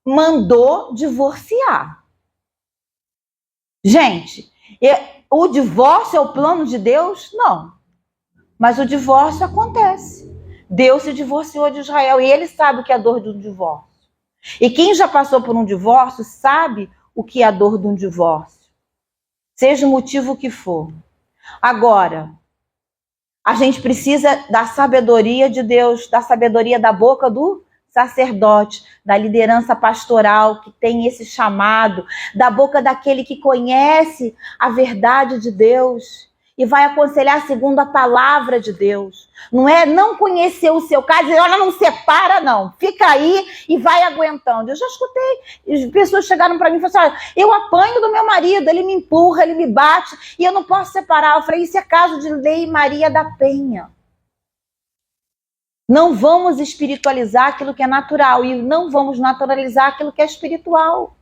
mandou divorciar. Gente, o divórcio é o plano de Deus? Não. Mas o divórcio acontece. Deus se divorciou de Israel e ele sabe o que é a dor de um divórcio. E quem já passou por um divórcio sabe o que é a dor de um divórcio. Seja o motivo que for. Agora, a gente precisa da sabedoria de Deus, da sabedoria da boca do sacerdote, da liderança pastoral que tem esse chamado, da boca daquele que conhece a verdade de Deus e vai aconselhar segundo a palavra de Deus. Não conhecer o seu caso, dizer, olha, não separa não, fica aí e vai aguentando. Eu já escutei, pessoas chegaram para mim e falaram assim, olha, eu apanho do meu marido, ele me empurra, ele me bate e eu não posso separar. Eu falei, isso é caso de Lei Maria da Penha. Não vamos espiritualizar aquilo que é natural e não vamos naturalizar aquilo que é espiritual.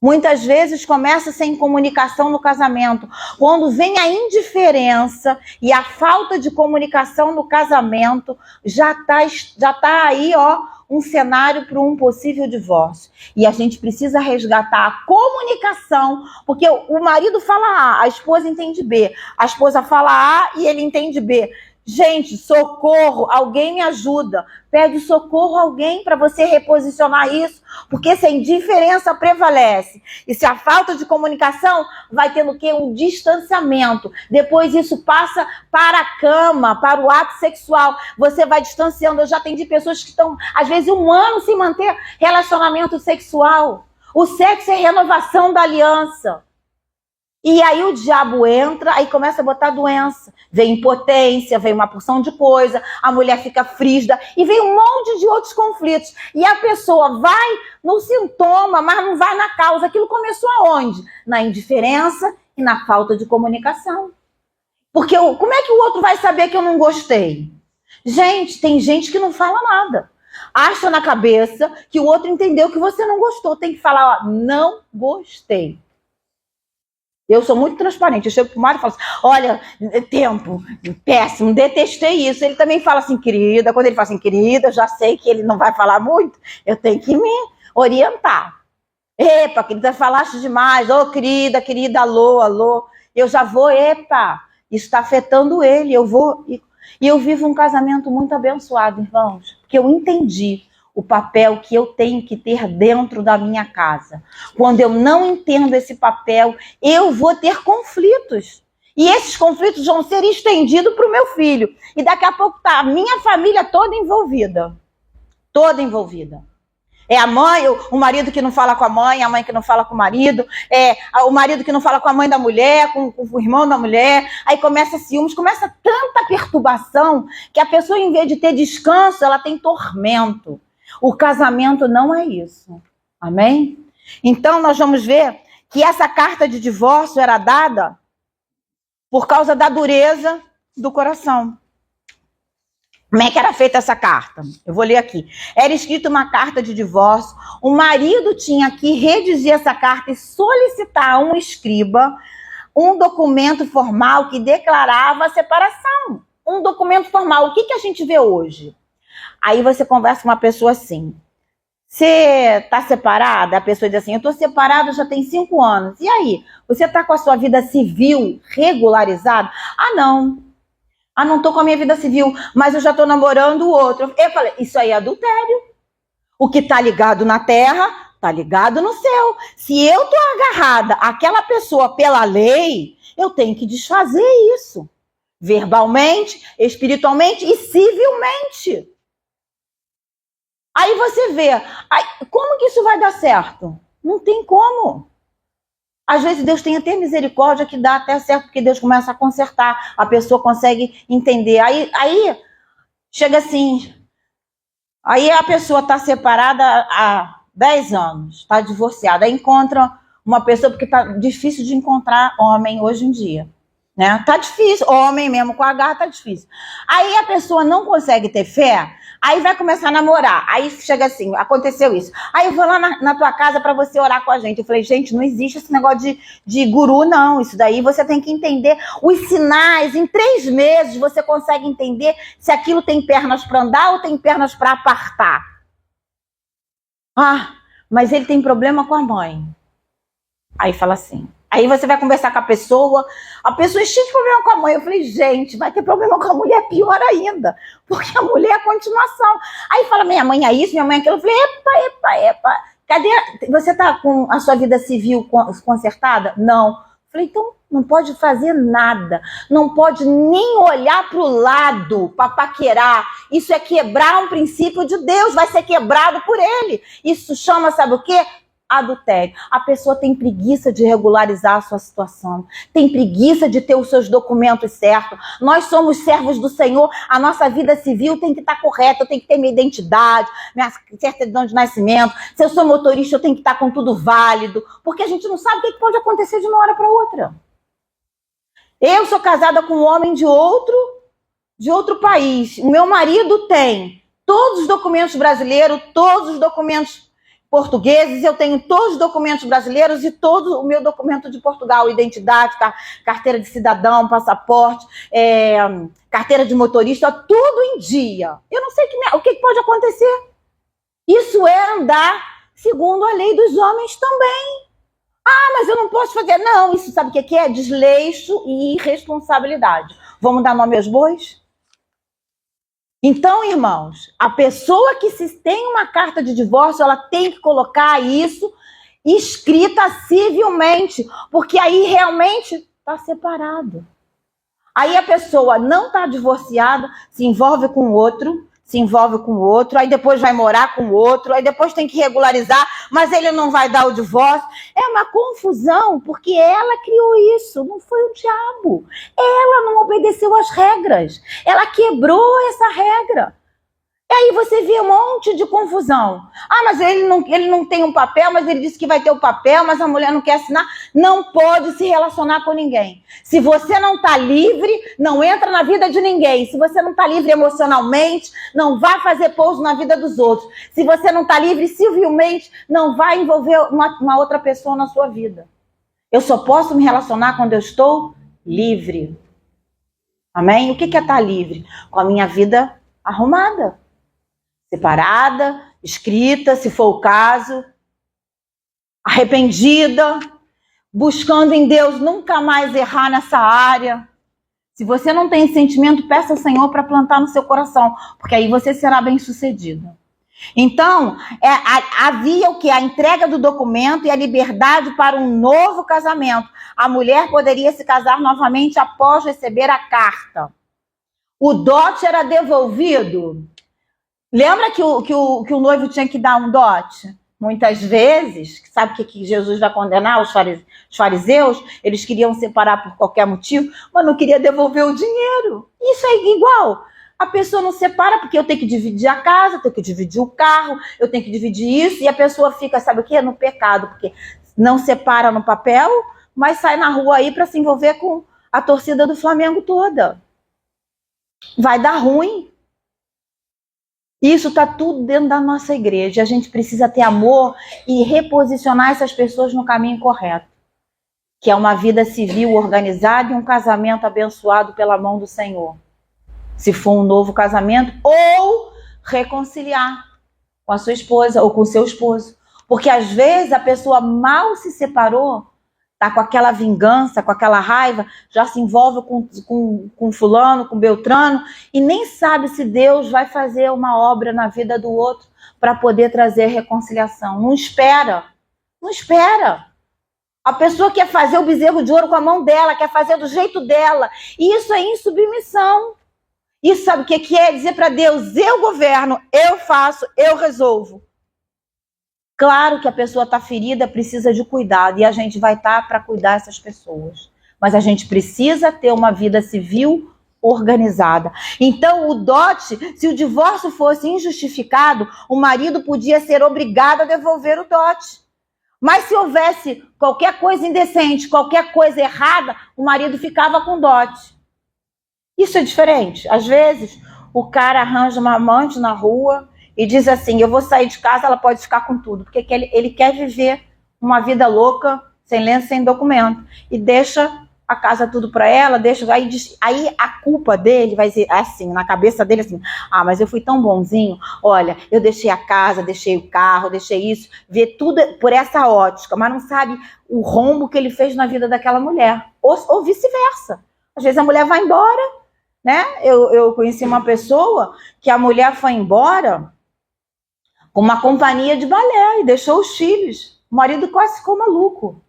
Muitas vezes começa sem comunicação no casamento. Quando vem a indiferença e a falta de comunicação no casamento, já tá aí, um cenário para um possível divórcio. E a gente precisa resgatar a comunicação, porque o marido fala A, a esposa entende B. A esposa fala A e ele entende B. Gente, socorro, alguém me ajuda. Pede socorro a alguém para você reposicionar isso, porque se a indiferença prevalece e se a falta de comunicação vai tendo o quê? Um distanciamento. Depois isso passa para a cama, para o ato sexual. Você vai distanciando. Eu já atendi pessoas que estão, às vezes, 1 ano sem manter relacionamento sexual. O sexo é renovação da aliança. E aí o diabo entra, aí começa a botar doença. Vem impotência, vem uma porção de coisa, a mulher fica frígida e vem um monte de outros conflitos. E a pessoa vai no sintoma, mas não vai na causa. Aquilo começou aonde? Na indiferença e na falta de comunicação. Porque como é que o outro vai saber que eu não gostei? Gente, tem gente que não fala nada. Acha na cabeça que o outro entendeu que você não gostou. Tem que falar, não gostei. Eu sou muito transparente. Eu chego pro Mário e falo assim, olha, tempo, péssimo, detestei isso. Ele também fala assim, querida. Quando ele fala assim, querida, eu já sei que ele não vai falar muito. Eu tenho que me orientar. Epa, querida, falaste demais. Ô, querida, alô. Eu já vou, epa, isso está afetando ele. Eu vou E eu vivo um casamento muito abençoado, irmãos, porque eu entendi o papel que eu tenho que ter dentro da minha casa. Quando eu não entendo esse papel, eu vou ter conflitos. E esses conflitos vão ser estendidos para o meu filho. E daqui a pouco tá a minha família toda envolvida. Toda envolvida. É a mãe, o marido que não fala com a mãe que não fala com o marido, o marido que não fala com a mãe da mulher, com o irmão da mulher, aí começa ciúmes, começa tanta perturbação que a pessoa, em vez de ter descanso, ela tem tormento. O casamento não é isso. Amém? Então nós vamos ver que essa carta de divórcio era dada por causa da dureza do coração. Como é que era feita essa carta? Eu vou ler aqui. Era escrita uma carta de divórcio. O marido tinha que redigir essa carta e solicitar a um escriba um documento formal que declarava a separação. Um documento formal. O que a gente vê hoje? Aí você conversa com uma pessoa assim. Você está separada? A pessoa diz assim, eu estou separada já tem 5 anos. E aí? Você está com a sua vida civil regularizada? Ah, não. Ah, não tô com a minha vida civil, mas eu já tô namorando o outro. Eu falei, isso aí é adultério. O que tá ligado na terra, tá ligado no céu. Se eu tô agarrada àquela pessoa pela lei, eu tenho que desfazer isso. Verbalmente, espiritualmente e civilmente. Aí você vê, como que isso vai dar certo? Não tem como. Às vezes Deus tem até misericórdia que dá até certo, porque Deus começa a consertar, a pessoa consegue entender. Aí chega assim, aí a pessoa está separada há 10 anos, está divorciada, aí encontra uma pessoa, porque está difícil de encontrar homem hoje em dia. Né? Tá difícil, homem mesmo com H tá difícil. Aí a pessoa não consegue ter fé, aí vai começar a namorar. Aí chega assim, aconteceu isso. Aí eu vou lá na tua casa para você orar com a gente. Eu falei, gente, não existe esse negócio de guru, não. Isso daí você tem que entender os sinais. Em 3 meses você consegue entender se aquilo tem pernas para andar ou tem pernas para apartar. Ah, mas ele tem problema com a mãe. Aí fala assim. Aí você vai conversar com a pessoa é cheia de problema com a mãe. Eu falei, gente, vai ter problema com a mulher pior ainda, porque a mulher é a continuação. Aí fala, minha mãe é isso, minha mãe é aquilo. Eu falei, epa, cadê? Você tá com a sua vida civil consertada? Não. Eu falei, então não pode fazer nada, não pode nem olhar para o lado para paquerar. Isso é quebrar um princípio de Deus, vai ser quebrado por ele. Isso chama, sabe o quê? Adultério. A pessoa tem preguiça de regularizar a sua situação, tem preguiça de ter os seus documentos certos. Nós somos servos do Senhor, a nossa vida civil tem que estar correta, eu tenho que ter minha identidade, minha certidão de nascimento. Se eu sou motorista, eu tenho que estar com tudo válido, porque a gente não sabe o que pode acontecer de uma hora para outra. Eu sou casada com um homem de outro país. O meu marido tem todos os documentos brasileiros, todos os documentos portugueses, eu tenho todos os documentos brasileiros e todo o meu documento de Portugal, identidade, carteira de cidadão, passaporte, carteira de motorista, tudo em dia. Eu não sei o que pode acontecer. Isso é andar segundo a lei dos homens também. Ah, mas eu não posso fazer. Não, isso sabe o que é? Desleixo e irresponsabilidade. Vamos dar nome aos bois? Então, irmãos, a pessoa que se tem uma carta de divórcio, ela tem que colocar isso escrita civilmente, porque aí realmente está separado. Aí a pessoa não está divorciada, se envolve com outro, aí depois vai morar com outro, aí depois tem que regularizar, mas ele não vai dar o divórcio. É uma confusão, porque ela criou isso, não foi o diabo. Ela não obedeceu às regras, ela quebrou essa regra. E aí você vê um monte de confusão. Ah, mas ele não tem um papel, mas ele disse que vai ter o papel, mas a mulher não quer assinar. Não pode se relacionar com ninguém. Se você não está livre, não entra na vida de ninguém. Se você não está livre emocionalmente, não vai fazer pouso na vida dos outros. Se você não está livre civilmente, não vai envolver uma outra pessoa na sua vida. Eu só posso me relacionar quando eu estou livre. Amém? O que é estar livre? Com a minha vida arrumada. Separada, escrita, se for o caso, arrependida, buscando em Deus nunca mais errar nessa área. Se você não tem esse sentimento, peça ao Senhor para plantar no seu coração, porque aí você será bem-sucedido. Então, havia o que? A entrega do documento e a liberdade para um novo casamento. A mulher poderia se casar novamente após receber a carta. O dote era devolvido. Lembra que o noivo tinha que dar um dote? Muitas vezes, sabe o que Jesus vai condenar? Os fariseus, eles queriam separar por qualquer motivo, mas não queria devolver o dinheiro. Isso é igual. A pessoa não separa porque eu tenho que dividir a casa, eu tenho que dividir o carro, eu tenho que dividir isso, e a pessoa fica, sabe o quê? No pecado, porque não separa no papel, mas sai na rua aí para se envolver com a torcida do Flamengo toda. Vai dar ruim. Isso está tudo dentro da nossa igreja. A gente precisa ter amor e reposicionar essas pessoas no caminho correto, que é uma vida civil organizada e um casamento abençoado pela mão do Senhor. Se for um novo casamento, ou reconciliar com a sua esposa ou com o seu esposo. Porque às vezes a pessoa mal se separou, tá com aquela vingança, com aquela raiva, já se envolve com fulano, com Beltrano, e nem sabe se Deus vai fazer uma obra na vida do outro para poder trazer reconciliação. Não espera. Não espera. A pessoa quer fazer o bezerro de ouro com a mão dela, quer fazer do jeito dela. E isso é insubmissão. Isso sabe o que é? Dizer para Deus, eu governo, eu faço, eu resolvo. Claro que a pessoa está ferida, precisa de cuidado, e a gente vai estar para cuidar dessas pessoas. Mas a gente precisa ter uma vida civil organizada. Então, o dote, se o divórcio fosse injustificado, o marido podia ser obrigado a devolver o dote. Mas se houvesse qualquer coisa indecente, qualquer coisa errada, o marido ficava com dote. Isso é diferente. Às vezes, o cara arranja uma amante na rua e diz assim, eu vou sair de casa, ela pode ficar com tudo. Porque ele quer viver uma vida louca, sem lenço, sem documento. E deixa a casa tudo para ela, aí a culpa dele vai ser assim, na cabeça dele assim, mas eu fui tão bonzinho, olha, eu deixei a casa, deixei o carro, deixei isso, vê tudo por essa ótica, mas não sabe o rombo que ele fez na vida daquela mulher. Ou vice-versa. Às vezes a mulher vai embora, né? Eu conheci uma pessoa que a mulher foi embora com uma companhia de balé e deixou os filhos. O marido quase ficou maluco.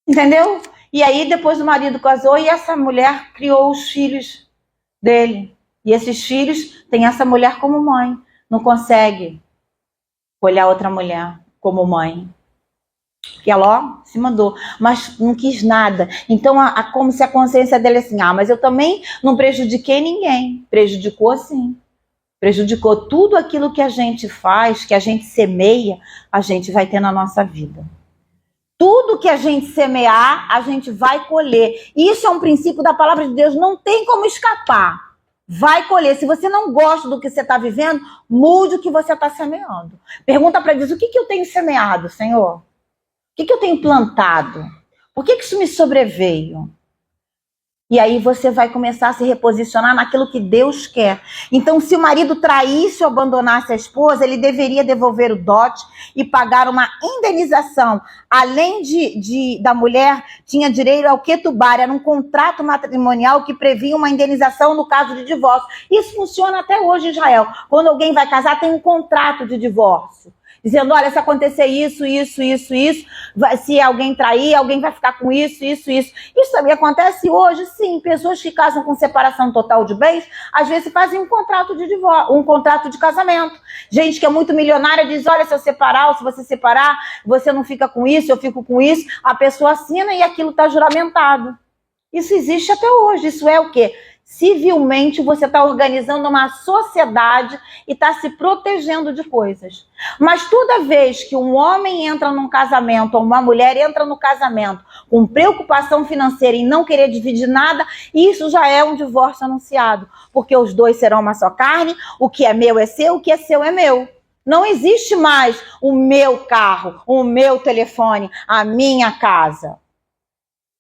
Entendeu? E aí depois o marido casou e essa mulher criou os filhos dele. E esses filhos têm essa mulher como mãe. Não consegue olhar outra mulher como mãe. Que ela, se mandou, mas não quis nada. Então, como se a consciência dele assim, mas eu também não prejudiquei ninguém. Prejudicou sim. Prejudicou tudo aquilo que a gente faz, que a gente semeia, a gente vai ter na nossa vida. Tudo que a gente semear, a gente vai colher. Isso é um princípio da palavra de Deus, não tem como escapar. Vai colher. Se você não gosta do que você está vivendo, mude o que você está semeando. Pergunta para Deus, o que eu tenho semeado, Senhor? O que eu tenho plantado? Por que isso me sobreveio? E aí você vai começar a se reposicionar naquilo que Deus quer. Então, se o marido traísse ou abandonasse a esposa, ele deveria devolver o dote e pagar uma indenização. Além da mulher, tinha direito ao ketubá, era um contrato matrimonial que previa uma indenização no caso de divórcio. Isso funciona até hoje em Israel. Quando alguém vai casar, tem um contrato de divórcio. Dizendo, olha, se acontecer isso, se alguém trair, alguém vai ficar com isso. Isso também acontece hoje, sim. Pessoas que casam com separação total de bens, às vezes fazem um contrato de divórcio, um contrato de casamento. Gente que é muito milionária diz, olha, se eu separar, ou se você separar, você não fica com isso, eu fico com isso. A pessoa assina e aquilo está juramentado. Isso existe até hoje. Isso é o quê? Civilmente você está organizando uma sociedade e está se protegendo de coisas. Mas toda vez que um homem entra num casamento ou uma mulher entra no casamento com preocupação financeira e não querer dividir nada, isso já é um divórcio anunciado. Porque os dois serão uma só carne, o que é meu é seu, o que é seu é meu. Não existe mais o meu carro, o meu telefone, a minha casa.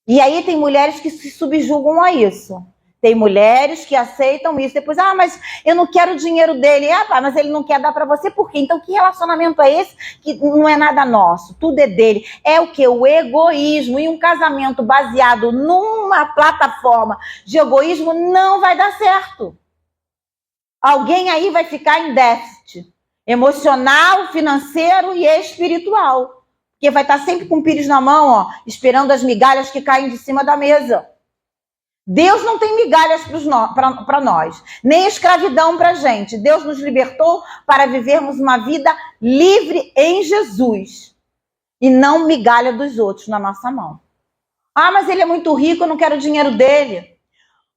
E aí tem mulheres que se subjugam a isso. Tem mulheres que aceitam isso. Depois, mas eu não quero o dinheiro dele. Mas ele não quer dar para você. Por quê? Então, que relacionamento é esse que não é nada nosso? Tudo é dele. É o quê? O egoísmo. E um casamento baseado numa plataforma de egoísmo não vai dar certo. Alguém aí vai ficar em déficit emocional, financeiro e espiritual. Porque vai estar sempre com o pires na mão, esperando as migalhas que caem de cima da mesa. Deus não tem migalhas para nós, nem escravidão para a gente. Deus nos libertou para vivermos uma vida livre em Jesus e não migalha dos outros na nossa mão. Mas ele é muito rico, eu não quero o dinheiro dele.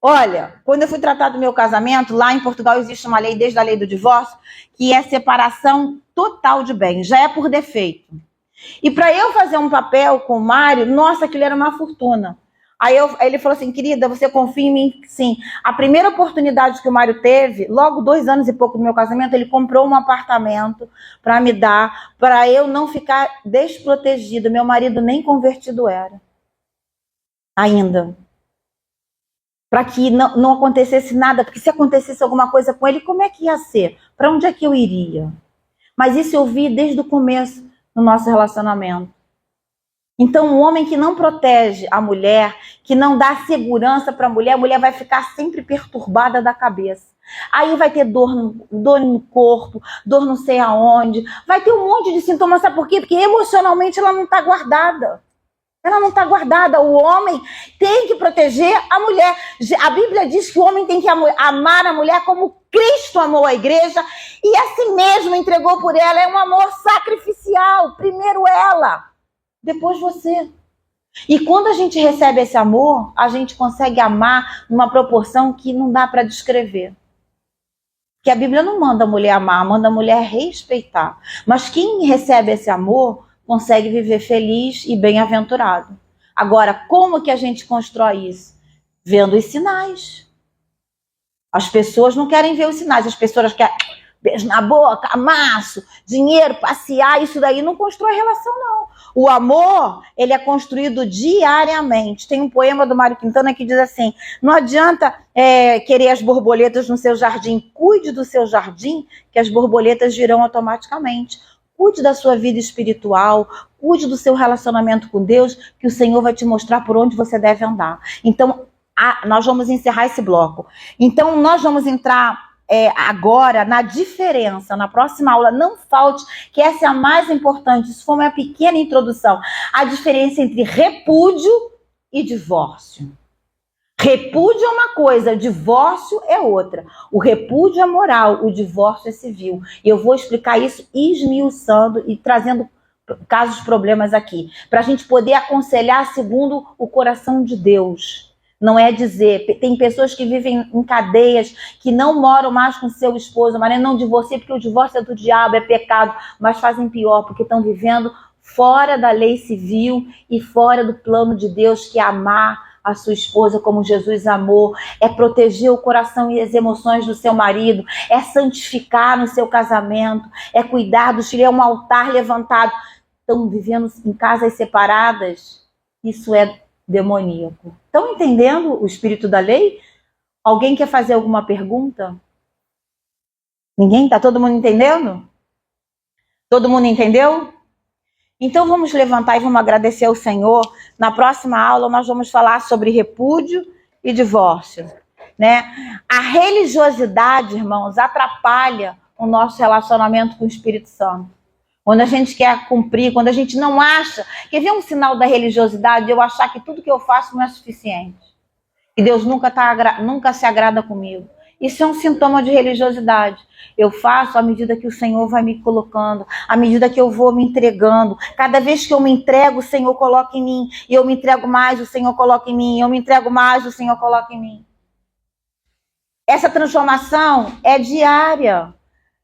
Olha, quando eu fui tratar do meu casamento, lá em Portugal existe uma lei, desde a lei do divórcio, que é separação total de bens, já é por defeito. E para eu fazer um papel com o Mário, nossa, aquilo era uma fortuna. Aí ele falou assim, querida, você confia em mim? Sim. A primeira oportunidade que o Mário teve, logo 2 anos e pouco do meu casamento, ele comprou um apartamento para me dar, para eu não ficar desprotegida. Meu marido nem convertido era. Ainda. Para que não acontecesse nada, porque se acontecesse alguma coisa com ele, como é que ia ser? Para onde é que eu iria? Mas isso eu vi desde o começo do nosso relacionamento. Então, um homem que não protege a mulher, que não dá segurança para a mulher vai ficar sempre perturbada da cabeça. Aí vai ter dor no corpo, dor não sei aonde, vai ter um monte de sintomas, sabe por quê? Porque emocionalmente ela não está guardada. Ela não está guardada. O homem tem que proteger a mulher. A Bíblia diz que o homem tem que amar a mulher como Cristo amou a igreja e assim mesmo entregou por ela. É um amor sacrificial. Primeiro ela, depois você. E quando a gente recebe esse amor, a gente consegue amar numa proporção que não dá para descrever. Porque a Bíblia não manda a mulher amar, manda a mulher respeitar. Mas quem recebe esse amor consegue viver feliz e bem-aventurado. Agora, como que a gente constrói isso? Vendo os sinais. As pessoas não querem ver os sinais, as pessoas querem beijo na boca, amasso, dinheiro, passear, isso daí não constrói relação, não. O amor, ele é construído diariamente. Tem um poema do Mário Quintana que diz assim, não adianta querer as borboletas no seu jardim, cuide do seu jardim, que as borboletas virão automaticamente. Cuide da sua vida espiritual, cuide do seu relacionamento com Deus, que o Senhor vai te mostrar por onde você deve andar. Então, nós vamos encerrar esse bloco. Então, nós vamos entrar agora na diferença, na próxima aula. Não falte, que essa é a mais importante. Isso foi uma pequena introdução. A diferença entre repúdio e divórcio. Repúdio é uma coisa, divórcio é outra. O repúdio é moral, o divórcio é civil. E eu vou explicar isso esmiuçando e trazendo casos, problemas aqui, para a gente poder aconselhar segundo o coração de Deus. Não é dizer, tem pessoas que vivem em cadeias, que não moram mais com seu esposo, mas não divorciam, porque o divórcio é do diabo, é pecado, mas fazem pior, porque estão vivendo fora da lei civil e fora do plano de Deus, que é amar a sua esposa como Jesus amou, é proteger o coração e as emoções do seu marido, é santificar no seu casamento, é cuidar dos filhos, é um altar levantado. Estão vivendo em casas separadas, isso é demoníaco. Estão entendendo o espírito da lei? Alguém quer fazer alguma pergunta? Ninguém? Está todo mundo entendendo? Todo mundo entendeu? Então vamos levantar e vamos agradecer ao Senhor. Na próxima aula nós vamos falar sobre repúdio e divórcio, né? A religiosidade, irmãos, atrapalha o nosso relacionamento com o Espírito Santo. Quando a gente quer cumprir, quando a gente não acha... Quer ver um sinal da religiosidade? Eu achar que tudo que eu faço não é suficiente. E Deus nunca se agrada comigo. Isso é um sintoma de religiosidade. Eu faço à medida que o Senhor vai me colocando, à medida que eu vou me entregando. Cada vez que eu me entrego, o Senhor coloca em mim. E eu me entrego mais, o Senhor coloca em mim. Eu me entrego mais, o Senhor coloca em mim. Essa transformação é diária.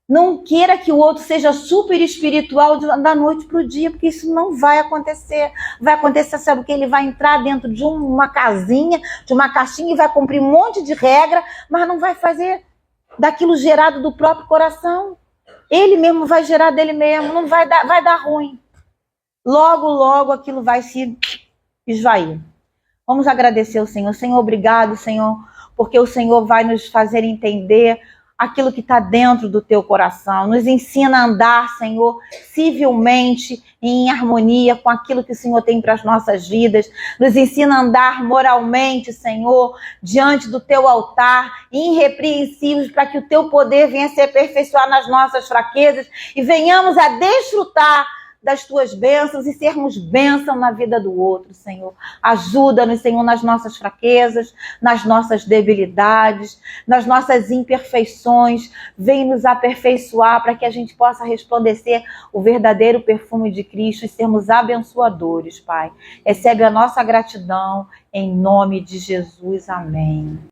Não queira que o outro seja super espiritual da noite para o dia, porque isso não vai acontecer. Vai acontecer, sabe o que? Ele vai entrar dentro de uma casinha, de uma caixinha e vai cumprir um monte de regra, mas não vai fazer daquilo gerado do próprio coração. Ele mesmo vai gerar dele mesmo, não vai dar ruim. Logo, logo aquilo vai se esvair. Vamos agradecer ao Senhor. Senhor, obrigado, Senhor, porque o Senhor vai nos fazer entender aquilo que está dentro do teu coração. Nos ensina a andar, Senhor, civilmente, em harmonia com aquilo que o Senhor tem para as nossas vidas. Nos ensina a andar moralmente, Senhor, diante do teu altar, irrepreensíveis, para que o teu poder venha se aperfeiçoar nas nossas fraquezas e venhamos a desfrutar das tuas bênçãos e sermos bênção na vida do outro, Senhor. Ajuda-nos, Senhor, nas nossas fraquezas, nas nossas debilidades, nas nossas imperfeições. Vem nos aperfeiçoar para que a gente possa resplandecer o verdadeiro perfume de Cristo e sermos abençoadores, Pai. Recebe a nossa gratidão em nome de Jesus. Amém.